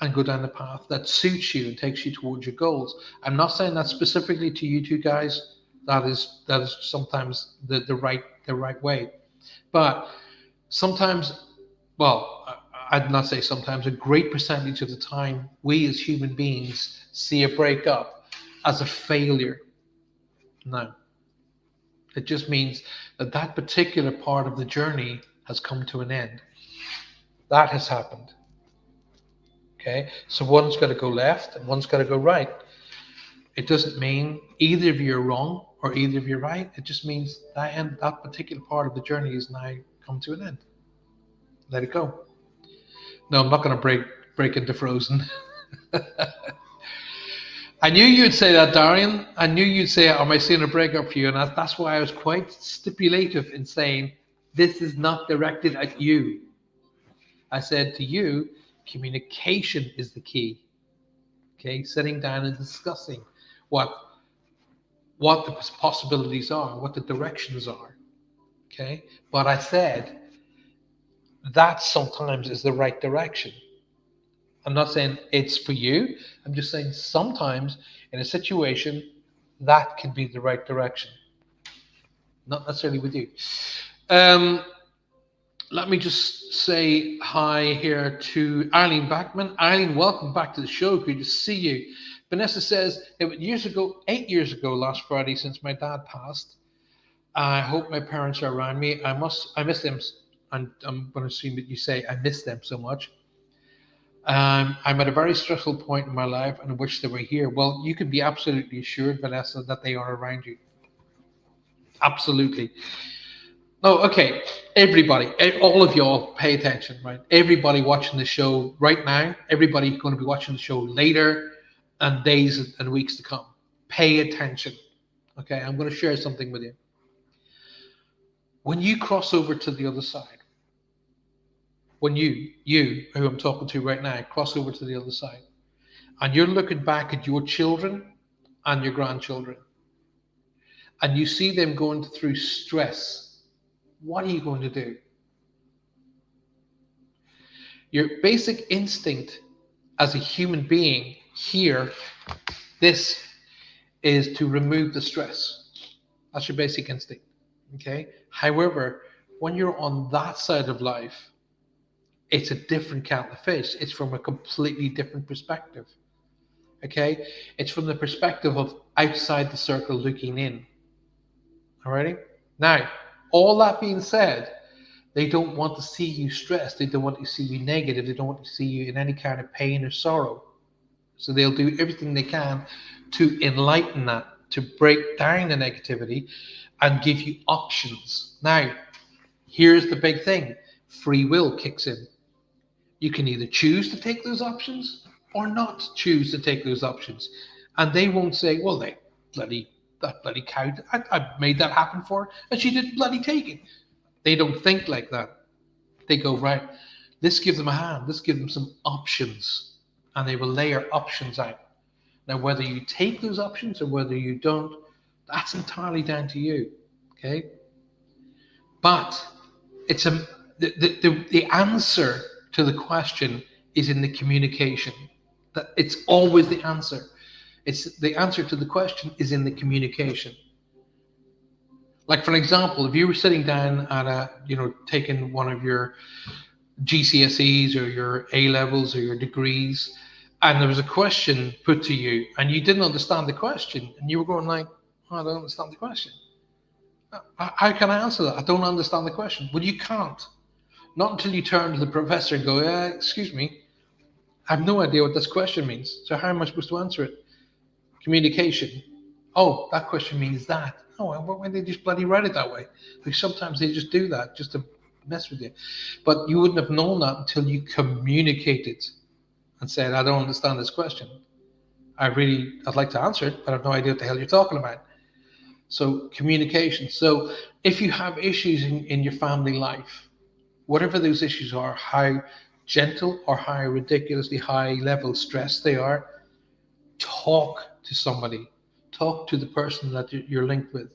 and go down the path that suits you and takes you towards your goals. I'm not saying that specifically to you two guys. That is sometimes the right way, but sometimes, well, I'd not say sometimes, a great percentage of the time, we as human beings see a breakup as a failure. No, it just means that that particular part of the journey has come to an end. That has happened. Okay, so one's got to go left and one's got to go right. It doesn't mean either of you are wrong or either of you are right. It just means that particular part of the journey is now come to an end. Let it go. No, I'm not going to break into Frozen. I knew you'd say that, Darian. I knew you'd say, am I seeing a breakup for you? And that's why I was quite stipulative in saying, this is not directed at you. I said to you, communication is the key. Okay, sitting down and discussing what the possibilities are, what the directions are. Okay, but I said that sometimes is the right direction. I'm not saying it's for you. I'm just saying sometimes in a situation that can be the right direction. Not necessarily with you. Um, Let me just say hi here to Eileen Backman. Eileen, welcome back to the show. Good to see you. Vanessa says, it was 8 years ago last Friday since my dad passed. I hope my parents are around me. I miss them. And I'm going to assume that you say I miss them so much. I'm at a very stressful point in my life and I wish they were here. Well, you can be absolutely assured, Vanessa, that they are around you. Absolutely. Oh, okay. Everybody, all of y'all, pay attention, right? Everybody watching the show right now, everybody going to be watching the show later and days and weeks to come. Pay attention. Okay, I'm going to share something with you. When you cross over to the other side, when you who I'm talking to right now, cross over to the other side, and you're looking back at your children and your grandchildren, and you see them going through stress, what are you going to do? Your basic instinct as a human being here, this is to remove the stress. That's your basic instinct. Okay. However, when you're on that side of life, it's a different kettle of fish. It's from a completely different perspective. Okay. It's from the perspective of outside the circle looking in. Alrighty. Now, all that being said, they don't want to see you stressed. They don't want to see you negative. They don't want to see you in any kind of pain or sorrow. So they'll do everything they can to enlighten that, to break down the negativity and give you options. Now, here's the big thing. Free will kicks in. You can either choose to take those options or not choose to take those options. And they won't say, well, that bloody cow, I made that happen for her and she didn't bloody take it. They don't think like that. They go, right, let's give them a hand. Let's give them some options. And they will layer options out. Now, whether you take those options or whether you don't, that's entirely down to you. Okay? But it's the answer to the question is in the communication. That it's always the answer. It's the answer to the question is in the communication. Like, for example, if you were sitting down at taking one of your GCSEs or your A levels or your degrees, and there was a question put to you, and you didn't understand the question, and you were going like, oh, "I don't understand the question. How can I answer that? I don't understand the question." Well, you can't. Not until you turn to the professor and go, "Excuse me, I have no idea what this question means. So how am I supposed to answer it?" Communication. Oh, that question means that. Oh, why don't they just bloody write it that way? Because sometimes they just do that just to mess with you. But you wouldn't have known that until you communicated and said, "I don't understand this question. I'd like to answer it, but I have no idea what the hell you're talking about." So communication. So if you have issues in your family life, whatever those issues are, how gentle or how ridiculously high level stress they are, talk to somebody. Talk to the person that you're linked with.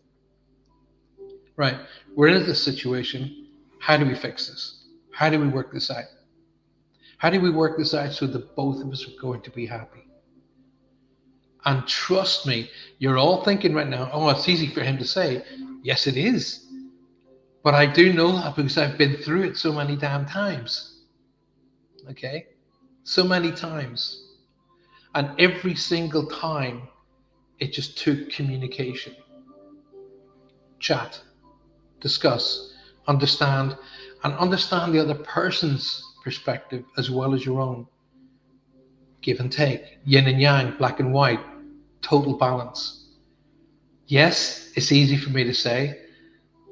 Right, we're in this situation. How do we fix this? How do we work this out? How do we work this out so that both of us are going to be happy? And trust me, you're all thinking right now, oh, it's easy for him to say. Yes, it is. But I do know that because I've been through it so many damn times. Okay? So many times. And every single time, it just took communication. Chat, discuss, understand, and understand the other person's perspective as well as your own. Give and take, yin and yang, black and white, total balance. Yes, it's easy for me to say,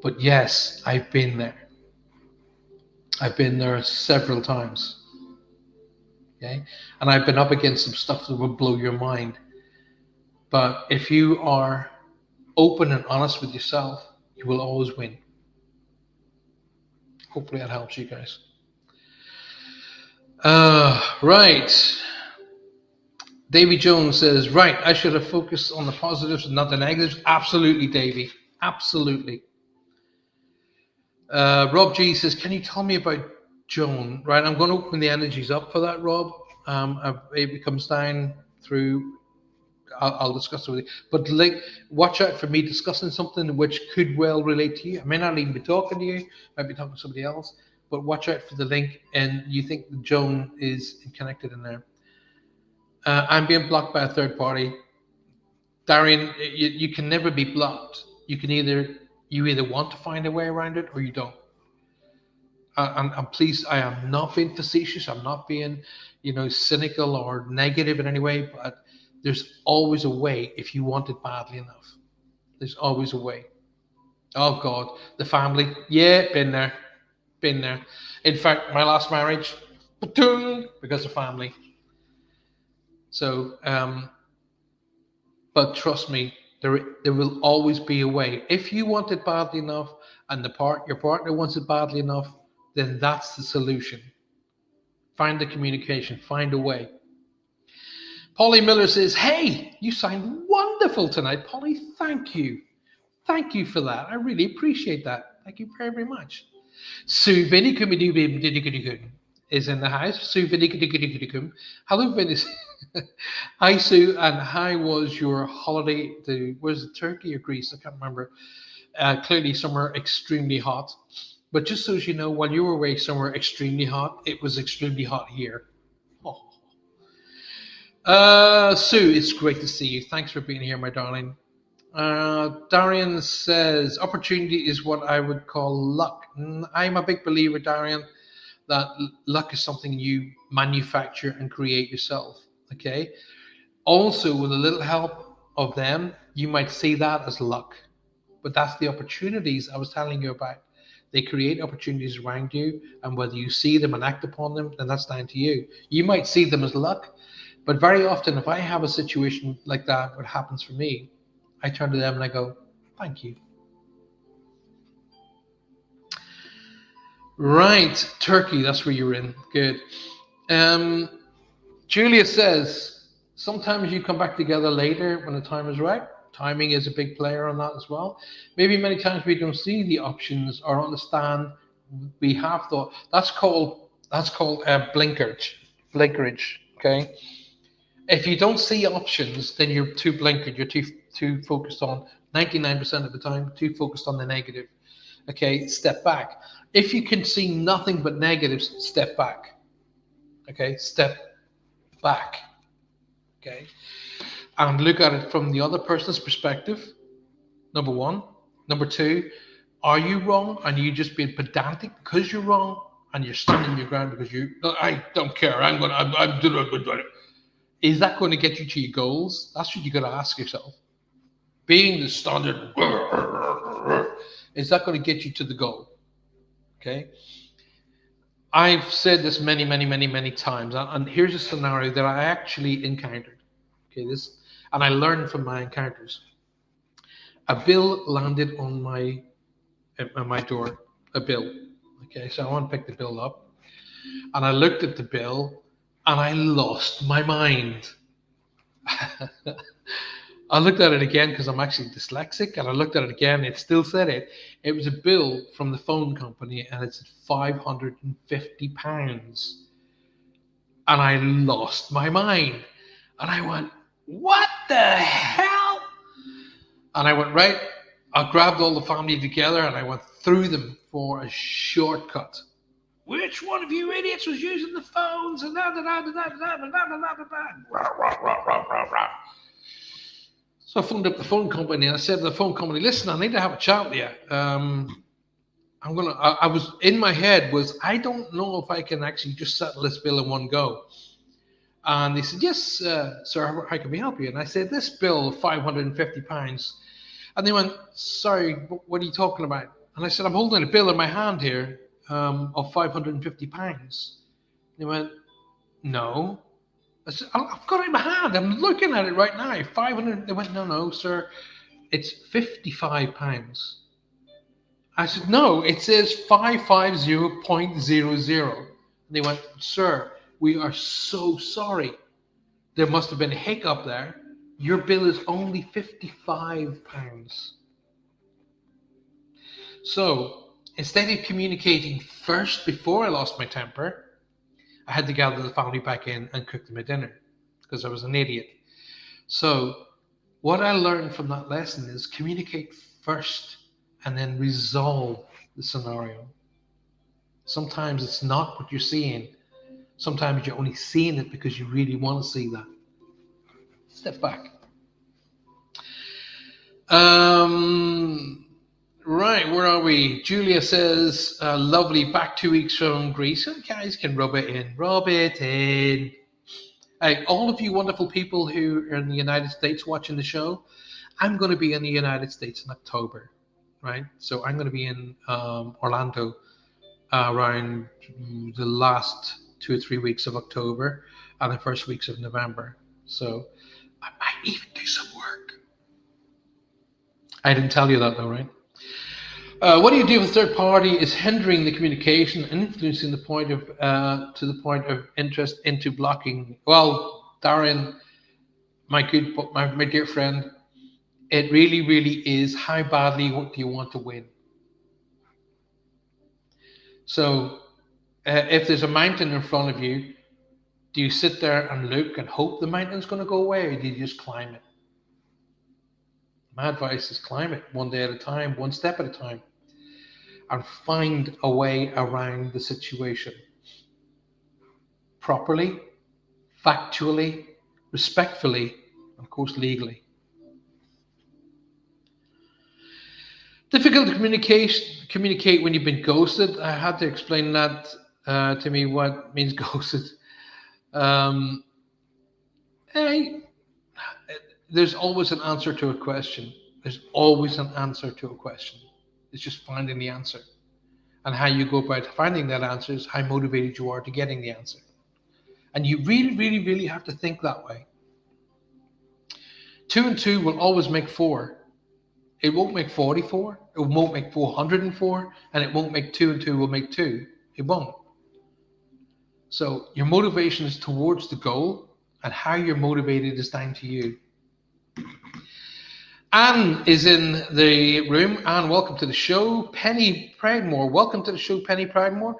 but yes, I've been there. I've been there several times. Okay? And I've been up against some stuff that would blow your mind. But if you are open and honest with yourself, you will always win. Hopefully that helps you guys. Right. Davy Jones says, right, I should have focused on the positives and not the negatives. Absolutely, Davy. Absolutely. Rob G says, can you tell me about Joan? Right, I'm going to open the energies up for that, Rob. If it comes down through, I'll discuss it with you. But watch out for me discussing something which could well relate to you. I may not even be talking to you. I might be talking to somebody else. But watch out for the link, and you think that Joan is connected in there. I'm being blocked by a third party. Darian, you can never be blocked. You either want to find a way around it or you don't. I'm pleased. I am not being facetious. I'm not being, cynical or negative in any way. But there's always a way if you want it badly enough. There's always a way. Oh God, the family. Yeah, been there. In fact, my last marriage, because of family. So, but trust me, there will always be a way. If you want it badly enough, and your partner wants it badly enough, then that's the solution. Find the communication. Find a way. Polly Miller says, "Hey, you sound wonderful tonight, Polly. Thank you. Thank you for that. I really appreciate that. Thank you very, very much." Sue Vinny is in the house. Sue Vinny. Hello, Vinny. Hi, Sue, and how was your holiday? Was it Turkey or Greece? I can't remember. Clearly, somewhere extremely hot. But just so you know, while you were away somewhere extremely hot, it was extremely hot here. Oh. Sue, it's great to see you. Thanks for being here, my darling. Darian says, opportunity is what I would call luck. I'm a big believer, Darian, that luck is something you manufacture and create yourself. Okay. Also, with a little help of them, you might see that as luck. But that's the opportunities I was telling you about. They create opportunities around you, and whether you see them and act upon them, then that's down to you. You might see them as luck, but very often, if I have a situation like that, what happens for me, I turn to them and I go, thank you. Right, Turkey, that's where you're in. Good. Julia says, sometimes you come back together later when the time is right. Timing is a big player on that as well. Maybe many times we don't see the options or understand we have thought. That's called blinkerage. Okay. If you don't see options, then you're too blinkered. You're too focused on 99% of the time, too focused on the negative. Okay, step back. If you can see nothing but negatives, step back. Okay, step back. Okay, and look at it from the other person's perspective. Number one. Number two, are you wrong and you just being pedantic because you're wrong and you're standing your ground because you, "No, I don't care. I'm doing it. Is that going to get you to your goals? That's what you got to ask yourself. Being the standard, is that going to get you to the goal? Okay. I've said this many, many, many, many times, and here's a scenario that I actually encountered. Okay, and I learned from my encounters. A bill landed on my door, a bill. Okay, so I want to pick the bill up, and I looked at the bill, and I lost my mind. I looked at it again because I'm actually dyslexic, and I looked at it again. It still said it. It was a bill from the phone company, and it's £550, and I lost my mind. And I went, "What the hell?" And I went right. I grabbed all the family together, and I went through them for a shortcut. Which one of you idiots was using the phones? And da da da da da da da da da da da. So I phoned up the phone company and I said to the phone company, "Listen, I need to have a chat with you. I was in my head was I don't know if I can actually just settle this bill in one go." And they said, "Yes, sir, how can we help you?" And I said, "This bill of £550." And they went, "Sorry, what are you talking about?" And I said, "I'm holding a bill in my hand here of £550. They went, "No." I said, "I've got it in my hand. I'm looking at it right now. 500." They went, "No, no, sir. It's £55. I said, "No, it says 550.00. They went, "Sir, we are so sorry. There must have been a hiccup there. Your bill is only £55. So instead of communicating first before I lost my temper, I had to gather the family back in and cook them a dinner because I was an idiot. So what I learned from that lesson is communicate first and then resolve the scenario. Sometimes it's not what you're seeing. Sometimes you're only seeing it because you really want to see that. Step back. Right, where are we? Julia says, "Lovely, back 2 weeks from Greece." And guys can rub it in. Rub it in. Hey, all of you wonderful people who are in the United States watching the show, I'm going to be in the United States in October, right? So I'm going to be in Orlando around the last 2 or 3 weeks of October and the first weeks of November. So I might even do some work. I didn't tell you that though, right? What do you do if a third party is hindering the communication, influencing the point of to the point of interest into blocking? Well, Darren, my dear friend, it really, really is how badly do you want to win? So, if there's a mountain in front of you, do you sit there and look and hope the mountain's going to go away, or do you just climb it? My advice is climb it one day at a time, one step at a time, and find a way around the situation properly, factually, respectfully, and of course legally. Difficult to communicate when you've been ghosted. I had to explain that to me what means ghosted. Um, hey, there's always an answer to a question. There's always an answer to a question. It's just finding the answer. And how you go about finding that answer is how motivated you are to getting the answer. And you really, really, really have to think that way. 2 and 2 will always make 4. It won't make 44. It won't make 404. And it won't make 2 and 2 will make 2. It won't. So your motivation is towards the goal, and how you're motivated is down to you. Anne is in the room. Anne, welcome to the show. Penny Pridemore, welcome to the show, Penny Pridemore.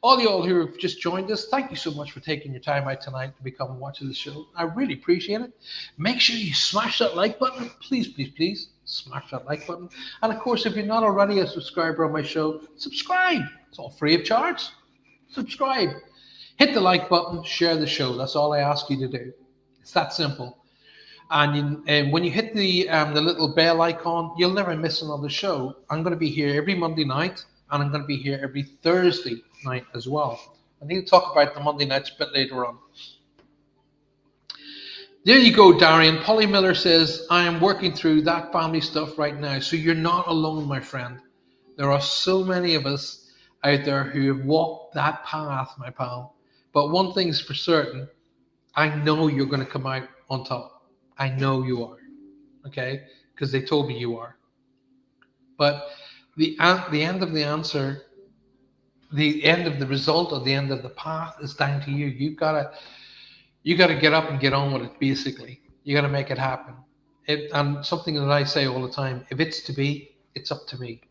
All y'all who have just joined us, thank you so much for taking your time out tonight to become watching the show. I really appreciate it. Make sure you smash that like button. Please, please, please. smash that like button. And of course, if you're not already a subscriber on my show, subscribe. It's all free of charge. Subscribe. Hit the like button, share the show. That's all I ask you to do. It's that simple. And when you hit the little bell icon, you'll never miss another show. I'm going to be here every Monday night, and I'm going to be here every Thursday night as well. I need to talk about the Monday nights a bit later on. There you go, Darian. Polly Miller says, I am working through that family stuff right now. So you're not alone, my friend. There are so many of us out there who have walked that path, my pal. But one thing's for certain, I know you're going to come out on top. I know you are. Okay? Because they told me you are. But the end of the answer, the end of the result, or the end of the path is down to you. You got to get up and get on with it, basically. You got to make it happen. And something that I say all the time, if it's to be, it's up to me.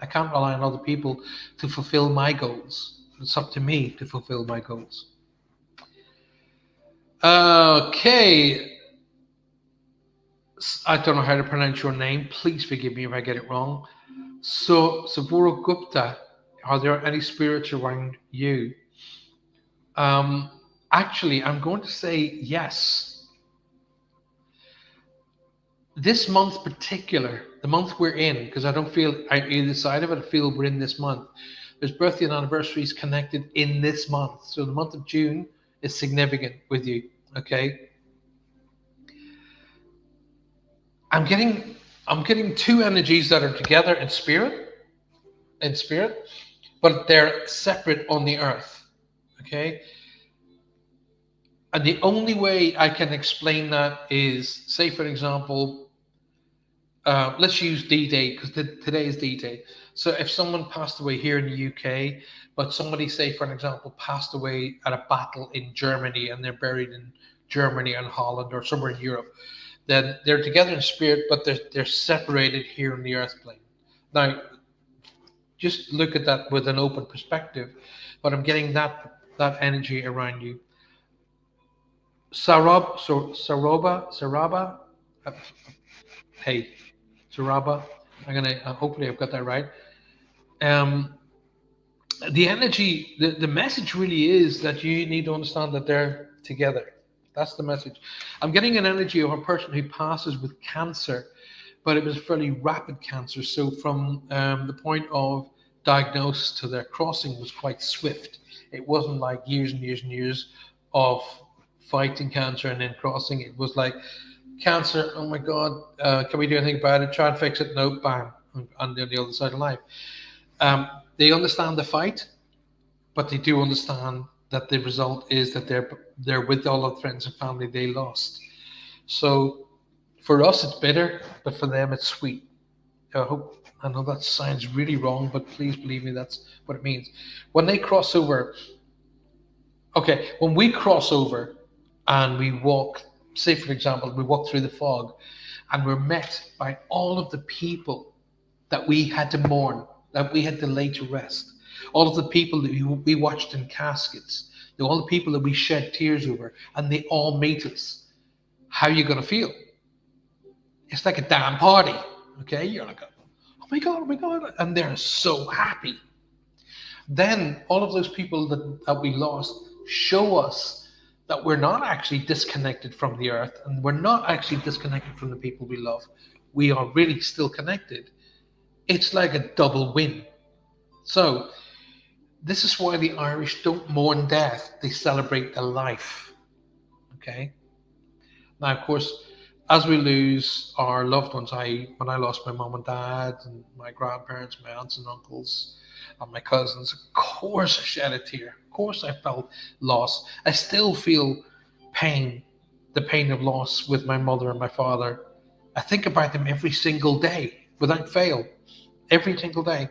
I can't rely on other people to fulfill my goals. It's up to me to fulfill my goals. Okay. I don't know how to pronounce your name. Please forgive me if I get it wrong. So, Savura Gupta, are there any spirits around you? Actually, I'm going to say yes. This month particular, the month we're in, because I don't feel either side of it, I feel we're in this month. There's birthday and anniversaries connected in this month. So the month of June is significant with you, okay? I'm getting two energies that are together in spirit, but they're separate on the earth, okay? And the only way I can explain that is, say, for example, let's use D-Day, because today is D-Day. So if someone passed away here in the UK, but somebody, say, for an example, passed away at a battle in Germany and they're buried in Germany and Holland or somewhere in Europe, then they're together in spirit, but they're separated here in the earth plane. Now, just look at that with an open perspective, but I'm getting that energy around you. Saraba, hey, Saraba. I'm gonna hopefully I've got that right. Um, the energy, the message really is that you need to understand that they're together. That's the message. I'm getting an energy of a person who passes with cancer, but it was fairly rapid cancer. So from the point of diagnosis to their crossing was quite swift. It wasn't like years and years and years of fighting cancer and then crossing. It was like cancer. Oh my God, can we do anything about it? Try and fix it. No, bam, and they're on the other side of life. They understand the fight, but they do understand that the result is that they're with all of the friends and family they lost. So for us, it's bitter, but for them, it's sweet. I know that sounds really wrong, but please believe me, that's what it means. When they cross over, okay, when we cross over and we walk, say for example, we walk through the fog and we're met by all of the people that we had to mourn, that we had to lay to rest, all of the people that we watched in caskets, all the people that we shed tears over, and they all meet us. How are you going to feel? It's like a damn party, okay? You're like, oh my God, and they're so happy. Then all of those people that we lost show us that we're not actually disconnected from the earth, and we're not actually disconnected from the people we love. We are really still connected. It's like a double win. So this is why the Irish don't mourn death, they celebrate the life. Okay? Now, of course, as we lose our loved ones, when I lost my mom and dad and my grandparents, my aunts and uncles, and my cousins, of course I shed a tear. Of course I felt loss. I still feel pain, the pain of loss with my mother and my father. I think about them every single day, without fail, every single day.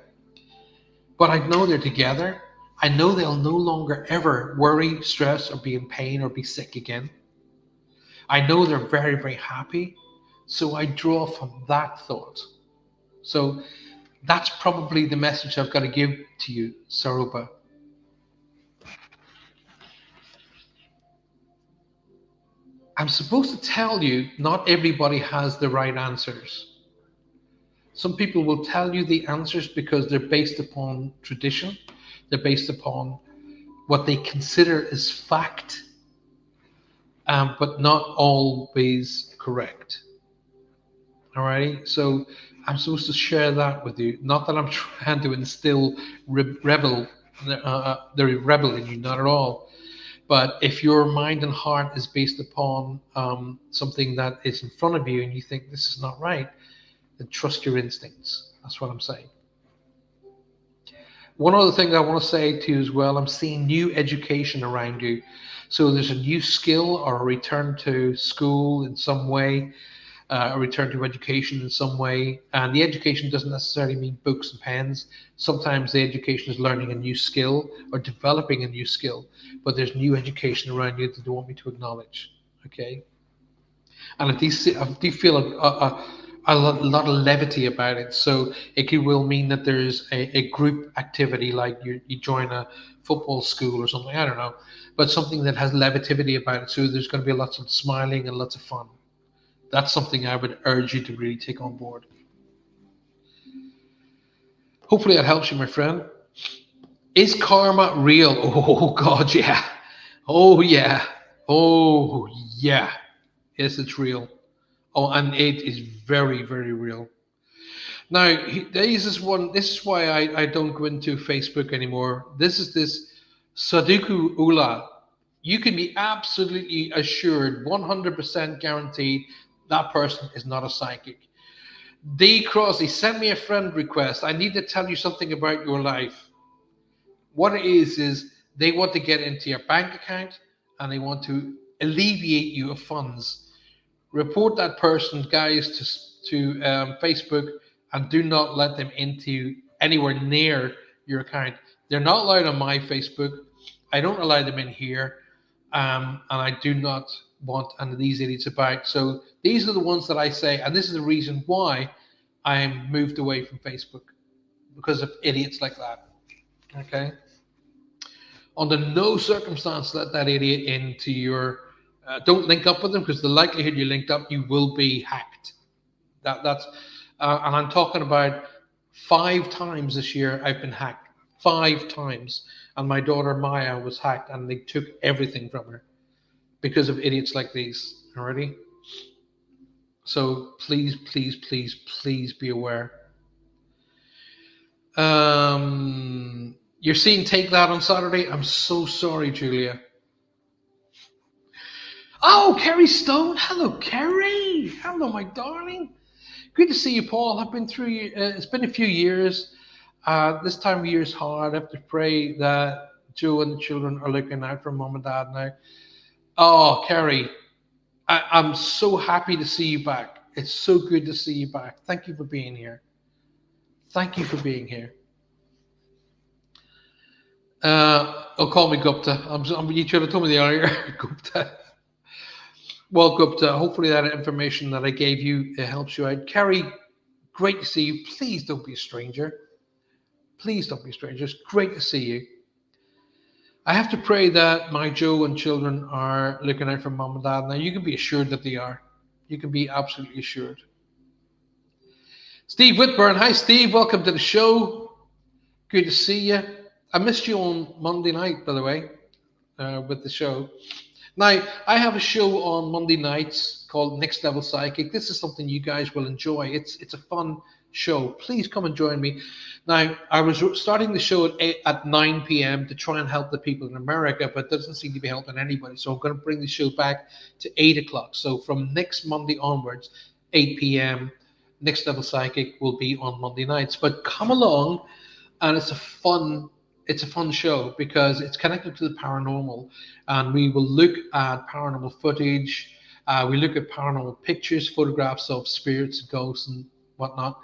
But I know they're together. I know they'll no longer ever worry, stress, or be in pain or be sick again. I know they're very, very happy. So I draw from that thought. So that's probably the message I've got to give to you, Sarupa. I'm supposed to tell you not everybody has the right answers. Some people will tell you the answers because they're based upon tradition, they're based upon what they consider as fact, but not always correct. Alrighty, so I'm supposed to share that with you. Not that I'm trying to instill the rebel in you, not at all. But if your mind and heart is based upon something that is in front of you and you think this is not right, then trust your instincts. That's what I'm saying. One other thing I want to say to you as well, I'm seeing new education around you. So there's a new skill or a return to school in some way, a return to education in some way. And the education doesn't necessarily mean books and pens. Sometimes the education is learning a new skill or developing a new skill, but there's new education around you that they want me to acknowledge. Okay. And I do feel a lot of levity about it. So it could will mean that there's a group activity, like you join a football school or something, I don't know, but something that has levity about it. So there's going to be lots of smiling and lots of fun. That's something I would urge you to really take on board. Hopefully that helps you, my friend. Is karma real? Oh, God, yeah. Oh, yeah. Oh, yeah. Yes, it's real. Oh, and it is very, very real. Now, this is one. This is why I don't go into Facebook anymore. This is this Saduku Ula. You can be absolutely assured, 100% guaranteed, that person is not a psychic. D. Crosby, send me a friend request. I need to tell you something about your life. What it is they want to get into your bank account and they want to alleviate you of funds. Report that person, guys, to Facebook, and do not let them into anywhere near your account. They're not allowed on my Facebook. I don't allow them in here, and I do not want any of these idiots about. So these are the ones that I say, and this is the reason why I moved away from Facebook, because of idiots like that. Okay. Under no circumstance let that idiot into your. Don't link up with them, because the likelihood you linked up, you will be hacked. That's and I'm talking about 5 times this year I've been hacked. 5 times, and my daughter Maya was hacked, and they took everything from her because of idiots like these. Already, so please, please, please, please be aware. You're seeing Take That on Saturday. I'm so sorry, Julia. Oh, Kerry Stone. Hello, Kerry. Hello, my darling. Good to see you, Paul. I've been through. It's been a few years. This time of year is hard. I have to pray that Joe and the children are looking out for mom and dad now. Oh, Kerry, I'm so happy to see you back. It's so good to see you back. Thank you for being here. Thank you for being here. Call me Gupta. You should have told me the earlier, Gupta. Well, Gupta, hopefully that information that I gave you helps you out. Kerry, great to see you. Please don't be a stranger. Please don't be a stranger. It's great to see you. I have to pray that my Joe and children are looking out for mom and dad. Now, you can be assured that they are. You can be absolutely assured. Steve Whitburn. Hi, Steve. Welcome to the show. Good to see you. I missed you on Monday night, by the way, with the show. Now, I have a show on Monday nights called Next Level Psychic. This is something you guys will enjoy. It's a fun show. Please come and join me. Now, I was starting the show at 9 p.m. to try and help the people in America, but it doesn't seem to be helping anybody. So I'm going to bring the show back to 8 o'clock. So from next Monday onwards, 8 p.m., Next Level Psychic will be on Monday nights. But come along, and it's a fun show because it's connected to the paranormal, and we will look at paranormal footage. We look at paranormal pictures, photographs of spirits, ghosts, and whatnot.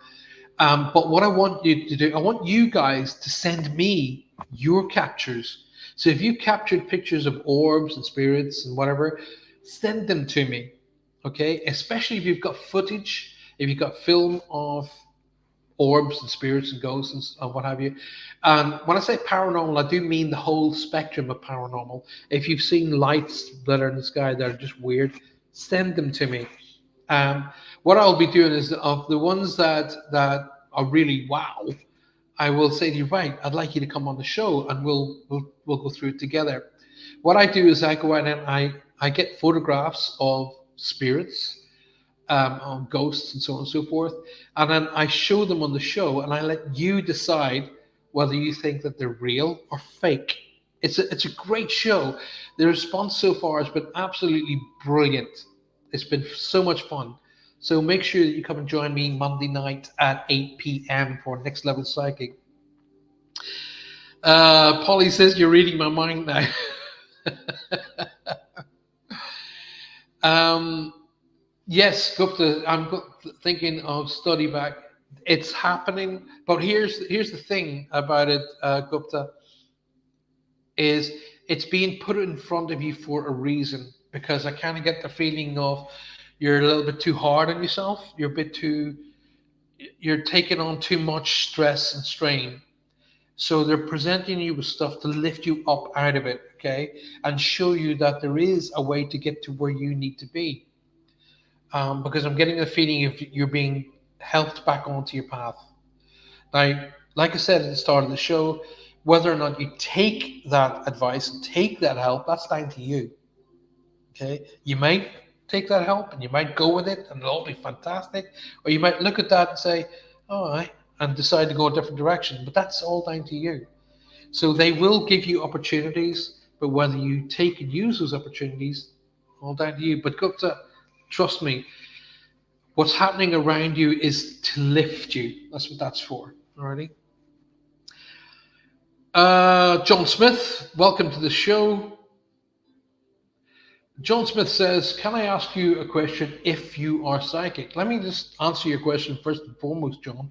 But what I want you to do, I want you guys to send me your captures. So if you captured pictures of orbs and spirits and whatever, send them to me. Okay, especially if you've got footage, if you've got film of orbs and spirits and ghosts and what have you. And when I say paranormal, I do mean the whole spectrum of paranormal. If you've seen lights that are in the sky that are just weird, send them to me. Um, what I'll be doing is of the ones that are really wow, I will say to you, right, I'd like you to come on the show and we'll go through it together. What I do is I go out and I get photographs of spirits, on ghosts and so on and so forth, and then I show them on the show, and I let you decide whether you think that they're real or fake. It's a great show. The response so far has been absolutely brilliant. It's been so much fun. So make sure that you come and join me Monday night at 8 p.m. for Next Level Psychic. Polly says you're reading my mind now. um, yes, Gupta, thinking of study back. It's happening, but here's the thing about it, Gupta, is it's being put in front of you for a reason. Because I kind of get the feeling of you're a little bit too hard on yourself. You're taking on too much stress and strain. So they're presenting you with stuff to lift you up out of it, okay, and show you that there is a way to get to where you need to be. Because I'm getting the feeling if you're being helped back onto your path. Now, like I said at the start of the show, whether or not you take that advice and take that help, that's down to you. Okay, you might take that help and you might go with it, and it'll all be fantastic, or you might look at that and say, "All right," and decide to go a different direction. But that's all down to you. So they will give you opportunities, but whether you take and use those opportunities, all down to you. But Gupta, trust me, what's happening around you is to lift you. That's what that's for. Alrighty. John Smith, welcome to the show. John Smith says, "Can I ask you a question if you are psychic?" Let me just answer your question first and foremost, John.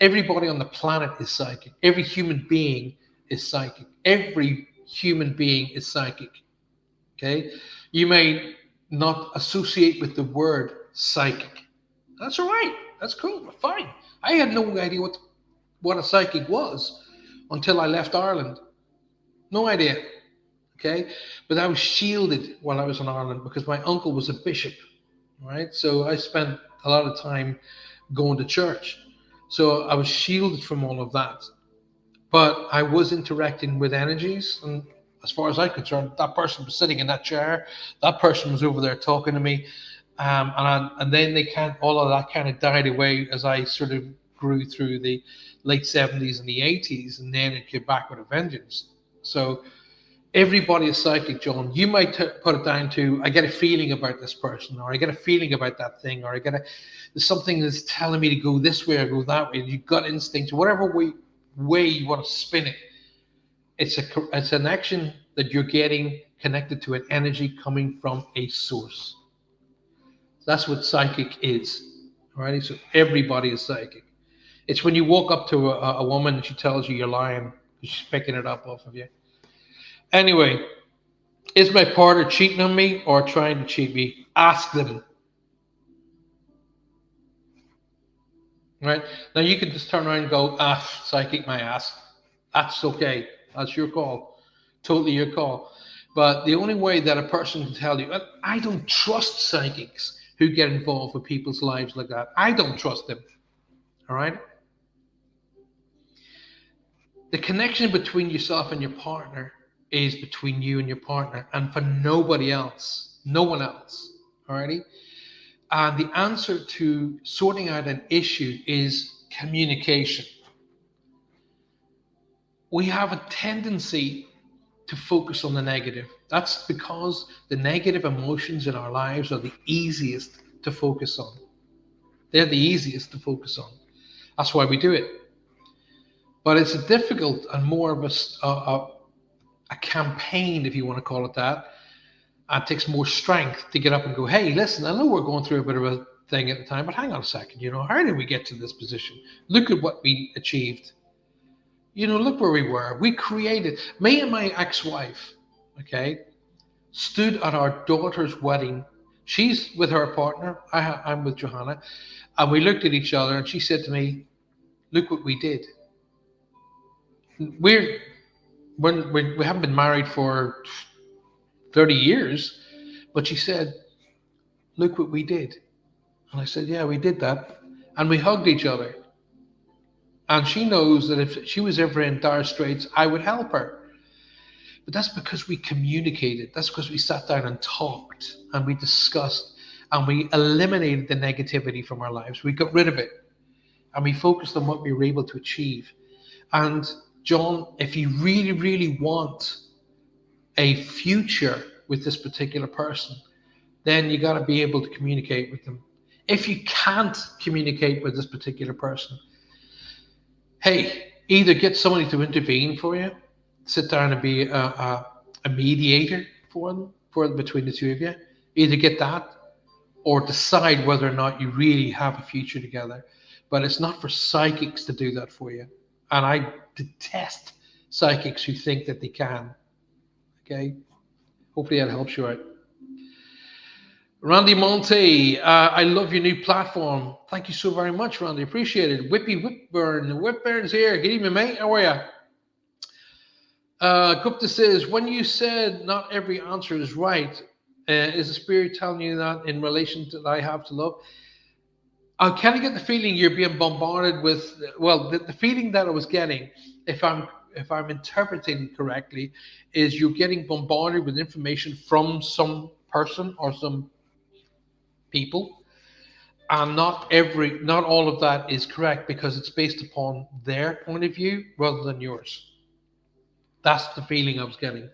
Everybody on the planet is psychic. Every human being is psychic. Every human being is psychic. Okay? You may not associate with the word psychic. That's all right. That's cool. Fine. I had no idea what a psychic was until I left Ireland. No idea. Okay? But I was shielded while I was in Ireland because my uncle was a bishop. Right? So I spent a lot of time going to church. So I was shielded from all of that. But I was interacting with energies, and as far as I'm concerned, that person was sitting in that chair. That person was over there talking to me, and then all of that kind of died away as I sort of grew through the late '70s and the '80s, and then it came back with a vengeance. So everybody is psychic, John. You might put it down to I get a feeling about this person, or I get a feeling about that thing, or there's something that's telling me to go this way or go that way. You've got instincts, whatever way you want to spin it. It's an action that you're getting connected to an energy coming from a source. That's what psychic is. All right, so everybody is psychic. It's when you walk up to a woman and she tells you you're lying because she's picking it up off of you. Anyway, is my partner cheating on me or trying to cheat me? Ask them. Right? Now you can just turn around and go, psychic my ass. That's okay. That's your call. Totally your call. But the only way that a person can tell you, I don't trust psychics who get involved with people's lives like that. I don't trust them. All right? The connection between yourself and your partner is between you and your partner and for nobody else. No one else. Alrighty? And the answer to sorting out an issue is communication. We have a tendency to focus on the negative. That's because the negative emotions in our lives are the easiest to focus on. They're the easiest to focus on. That's why we do it. But it's a difficult and more of a campaign, if you want to call it that. It takes more strength to get up and go, hey, listen, I know we're going through a bit of a thing at the time, but hang on a second, how did we get to this position? Look at what we achieved. Look where we were. We created, me and my ex-wife, okay, stood at our daughter's wedding. She's with her partner, I'm with Johanna, and we looked at each other and she said to me, look what we did. We haven't been married for 30 years, but she said, look what we did. And I said, yeah, we did that. And we hugged each other. And she knows that if she was ever in dire straits, I would help her. But that's because we communicated. That's because we sat down and talked and we discussed and we eliminated the negativity from our lives. We got rid of it and we focused on what we were able to achieve. And John, if you really, really want a future with this particular person, then you got to be able to communicate with them. If you can't communicate with this particular person, hey, either get somebody to intervene for you, sit down and be a mediator for them, between the two of you. Either get that, or decide whether or not you really have a future together. But it's not for psychics to do that for you. And I detest psychics who think that they can. Okay? Hopefully that helps you out. Randy Monte, I love your new platform. Thank you so very much, Randy. Appreciate it. Whippy Whipburn. Whipburn's here. Good evening, mate. How are you? Gupta says, when you said not every answer is right, is the spirit telling you that in relation to that I have to love? I kind of get the feeling you're being bombarded with, well, the feeling that I was getting, if I'm interpreting correctly, is you're getting bombarded with information from some person or some people, and not all of that is correct because it's based upon their point of view rather than yours. That's the feeling I was getting.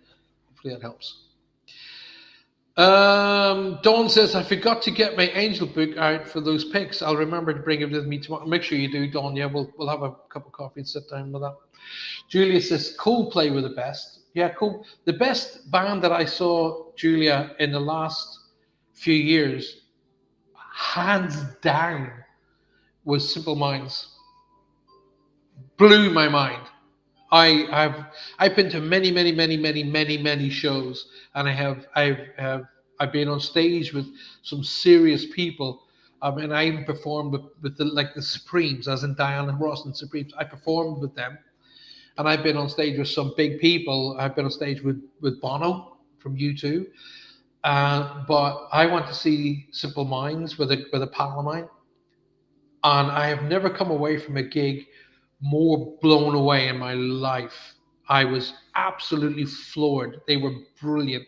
Hopefully that helps. Dawn says, I forgot to get my angel book out for those pics. I'll remember to bring it with me tomorrow. Make sure you do, Dawn. Yeah, we'll have a cup of coffee and sit down with that. Julia says, Coldplay were the best. Yeah, cool. The best band that I saw, Julia, in the last few years, hands down, was Simple Minds. Blew my mind. I've been to many shows, and I've been on stage with some serious people. And I even performed with the Supremes, as in Diana Ross and Supremes. I performed with them, and I've been on stage with some big people. I've been on stage with Bono from U2, but I went to see Simple Minds with a pal of mine, and I have never come away from a gig more blown away in my life. I was absolutely floored. They were brilliant.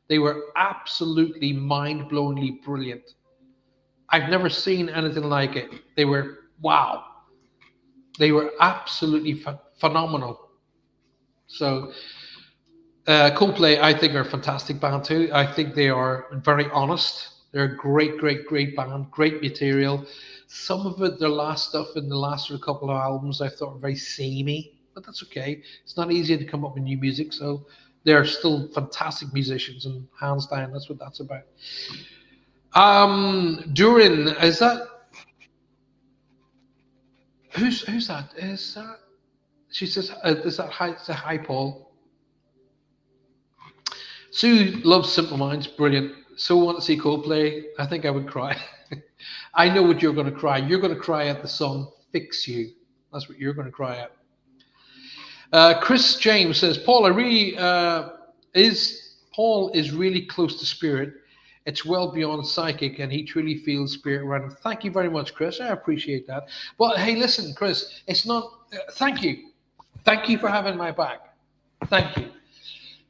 They were absolutely mind-blowingly brilliant. I've never seen anything like it. They were wow. They were absolutely phenomenal. So Coldplay, I think, are a fantastic band too. I think they are very honest. They're a great band, great material. Some of it, their last stuff in the last couple of albums, I thought were very samey, but that's okay. It's not easy to come up with new music, so they're still fantastic musicians, and hands down, that's what that's about. Durin, is that who's that? Is that she says? Is that hi? Say hi, Paul. Sue loves Simple Minds, brilliant. So want to see Coldplay. I think I would cry. I know what you're going to cry. You're going to cry at the song "Fix You." That's what you're going to cry at. Chris James says, "Paul, Paul is really close to spirit. It's well beyond psychic, and he truly feels spirit around him." Thank you very much, Chris. I appreciate that. But hey, listen, Chris, it's not. Thank you for having my back. Thank you.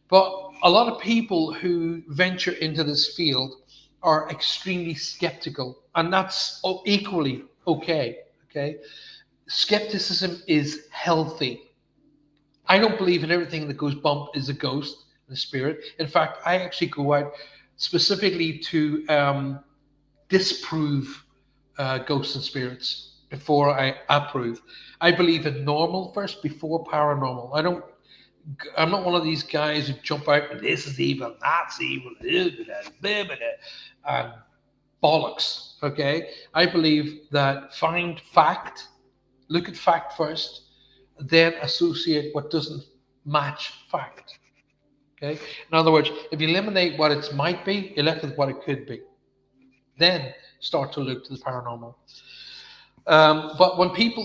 But a lot of people who venture into this field are extremely skeptical, and that's equally okay. Okay, skepticism is healthy. I don't believe in everything that goes bump is a ghost, a spirit. In fact, I actually go out specifically to disprove ghosts and spirits before I approve. I believe in normal first before paranormal. I'm not one of these guys who jump out and this is evil, that's evil, and bollocks. Okay, I believe that find fact, look at fact first, then associate what doesn't match fact. Okay, in other words, if you eliminate what it might be, you're left with what it could be. Then start to look to the paranormal. But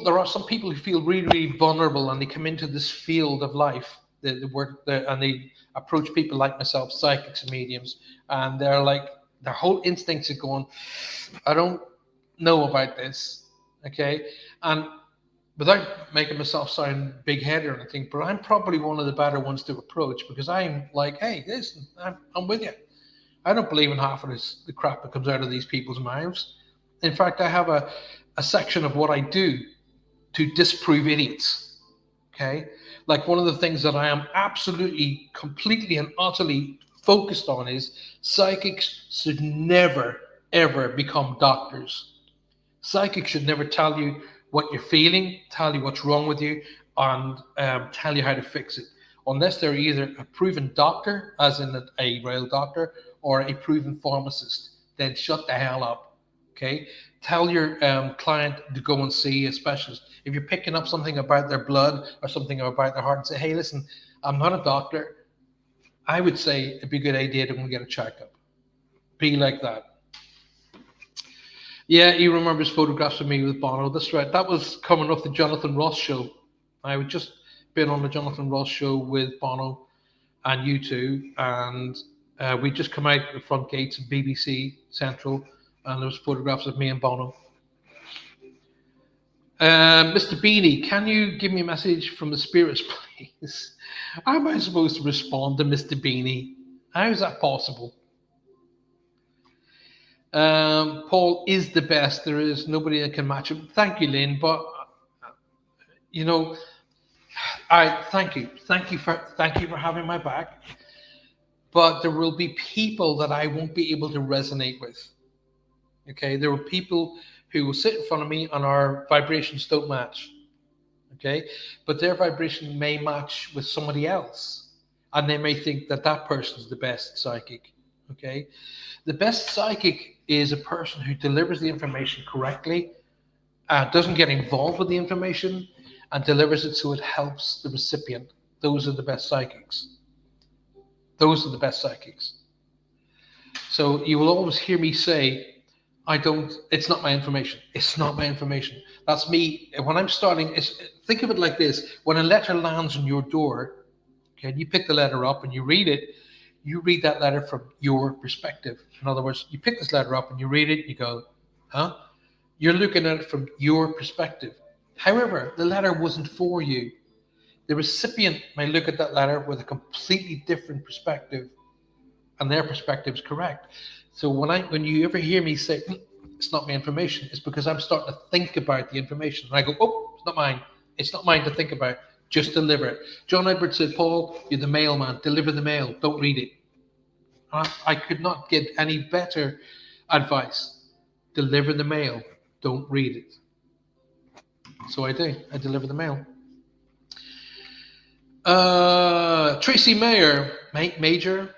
there are some people who feel really vulnerable, and they come into this field of life, and they approach people like myself, psychics and mediums, and they're like, their whole instincts are going, I don't know about this, okay? And without making myself sound big-headed or anything, but I'm probably one of the better ones to approach because I'm like, hey, listen, I'm with you. I don't believe in half of the crap that comes out of these people's mouths. In fact, I have a section of what I do to disprove idiots. Okay. Like one of the things that I am absolutely, completely, and utterly focused on is psychics should never, ever become doctors. Psychics should never tell you what you're feeling, tell you what's wrong with you, and tell you how to fix it. Unless they're either a proven doctor, as in a real doctor, or a proven pharmacist, then shut the hell up. Okay? Tell your client to go and see a specialist. If you're picking up something about their blood or something about their heart, and say, hey, listen, I'm not a doctor. I would say it'd be a good idea to go and get a checkup. Be like that. Yeah, he remembers photographs of me with Bono. That's right. That was coming off the Jonathan Ross show. I had just been on the Jonathan Ross show with Bono and U2, and we just come out the front gates of BBC Central, and there was photographs of me and Bono. Mr. Beanie, can you give me a message from the spirits, please? How am I supposed to respond to Mr. Beanie? How is that possible? Paul is the best. There is nobody that can match him. Thank you, Lynn. But you know, I thank you for having my back. But there will be people that I won't be able to resonate with. Okay, there are people who will sit in front of me and our vibrations don't match. Okay, but their vibration may match with somebody else, and they may think that that person is the best psychic. Okay, the best psychic is a person who delivers the information correctly, doesn't get involved with the information, and delivers it so it helps the recipient. Those are the best psychics. Those are the best psychics. So you will always hear me say, it's not my information. It's not my information. That's me. When I'm starting, think of it like this. When a letter lands on your door, okay, and you pick the letter up and you read it, you read that letter from your perspective. In other words, you pick this letter up and you read it, you go, huh? You're looking at it from your perspective. However, the letter wasn't for you. The recipient may look at that letter with a completely different perspective, and their perspective is correct. So when you ever hear me say, it's not my information, it's because I'm starting to think about the information. And I go, oh, it's not mine. It's not mine to think about. Just deliver it. John Edwards said, Paul, you're the mailman. Deliver the mail. Don't read it. I could not get any better advice. Deliver the mail. Don't read it. So I do. I deliver the mail. Tracy Mayer, Major,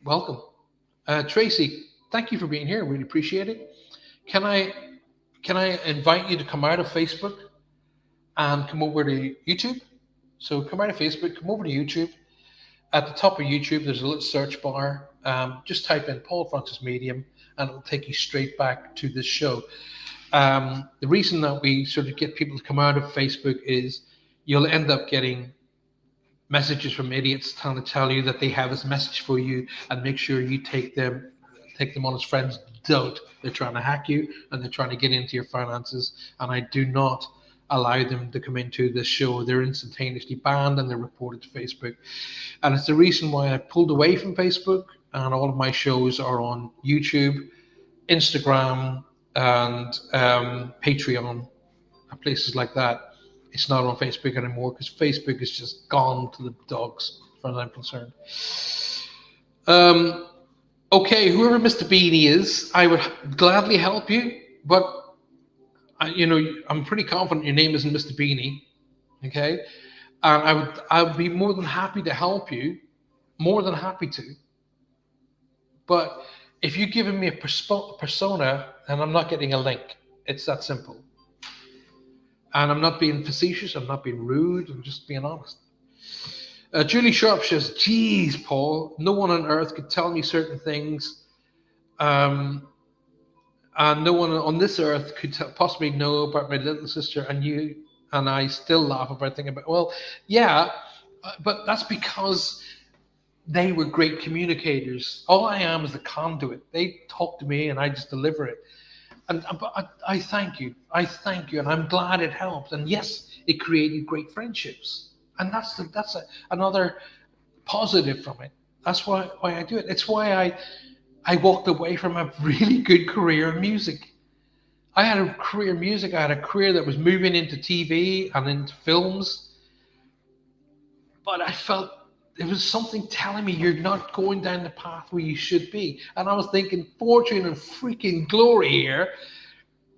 welcome. Tracy, thank you for being here. Really appreciate it. Can I invite you to come out of Facebook and come over to YouTube? So come out of Facebook, come over to YouTube. At the top of YouTube, there's a little search bar. Just type in Paul Francis Medium, and it'll take you straight back to this show. The reason that we sort of get people to come out of Facebook is you'll end up getting messages from idiots trying to tell you that they have this message for you, and make sure you take them on as friends. Don't. They're trying to hack you, and they're trying to get into your finances, and I do not allow them to come into this show. They're instantaneously banned and they're reported to Facebook. And it's the reason why I pulled away from Facebook, and all of my shows are on YouTube, Instagram, and Patreon, and places like that. It's not on Facebook anymore because Facebook is just gone to the dogs, as far as I'm concerned. Okay, whoever Mr. Beanie is, I would gladly help you, but I'm pretty confident your name isn't Mr. Beanie, okay? And I would be more than happy to help you, more than happy to. But if you're giving me a persona, then I'm not getting a link. It's that simple. And I'm not being facetious. I'm not being rude. I'm just being honest. Julie Sharp says, geez, Paul, no one on earth could tell me certain things. And no one on this earth could possibly know about my little sister, and you and I still laugh about thinking about, well, yeah, but that's because they were great communicators. All I am is the conduit. They talk to me and I just deliver it. And I thank you. I thank you, and I'm glad it helped. And yes, it created great friendships, and another positive from it. That's why I do it. It's why I walked away from a really good career in music. I had a career in music. I had a career that was moving into TV and into films, but I felt there was something telling me you're not going down the path where you should be. And I was thinking, fortune and freaking glory here.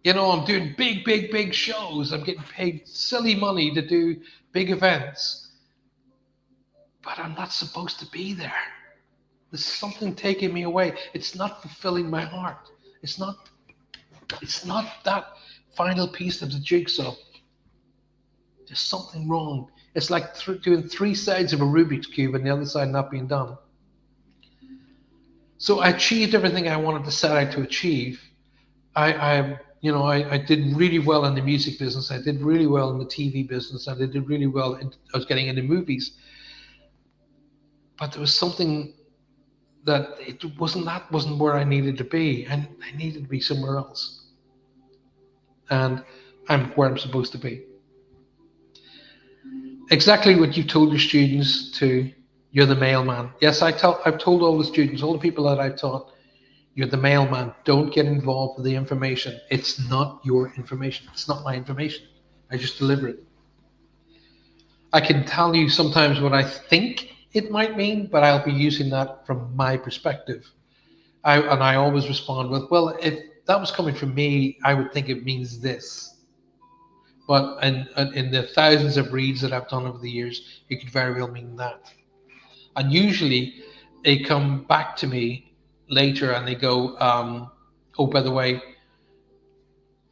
You know, I'm doing big, big, big shows. I'm getting paid silly money to do big events, but I'm not supposed to be there. There's something taking me away. It's not fulfilling my heart. It's not. It's not that final piece of the jigsaw. There's something wrong. It's like doing three sides of a Rubik's cube and the other side not being done. So I achieved everything I wanted to set out to achieve. I did really well in the music business. I did really well in the TV business. I did really well. I was getting into movies, but there was something that it wasn't. That wasn't where I needed to be, and I needed to be somewhere else. And I'm where I'm supposed to be. Exactly what you've told your students to. You're the mailman. Yes, I've told all the students, all the people that I've taught, you're the mailman. Don't get involved with the information. It's not your information. It's not my information. I just deliver it. I can tell you sometimes what I think it might mean, but I'll be using that from my perspective. I always respond with, well, if that was coming from me, I would think it means this. But in the thousands of reads that I've done over the years, it could very well mean that. And usually they come back to me later and they go, oh, by the way,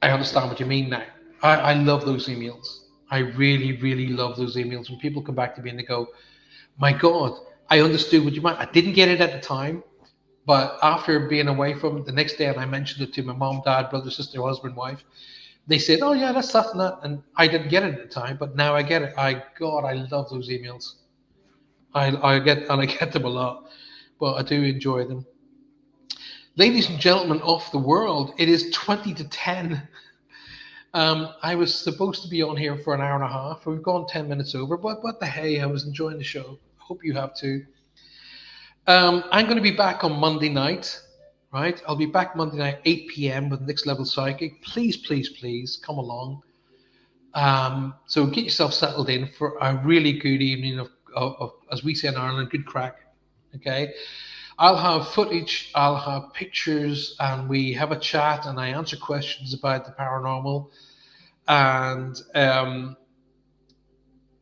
I understand what you mean now. I love those emails. I really, really love those emails when people come back to me and they go, my God, I understood what you meant. I didn't get it at the time, but after being away from it the next day and I mentioned it to my mom, dad, brother, sister, husband, wife, they said, oh yeah, that's that and that. And I didn't get it at the time, but now I get it. God, I love those emails. I get them a lot, but I do enjoy them. Ladies and gentlemen of the world, it is 20 to 10. I was supposed to be on here for an hour and a half. We've gone 10 minutes over, but what the hey, I was enjoying the show. Hope you have too. I'm going to be back on Monday night, right? I'll be back Monday night, 8 p.m. with Next Level Psychic. Please, please, please come along. So get yourself settled in for a really good evening of as we say in Ireland, good crack. Okay. I'll have footage, I'll have pictures, and we have a chat, and I answer questions about the paranormal.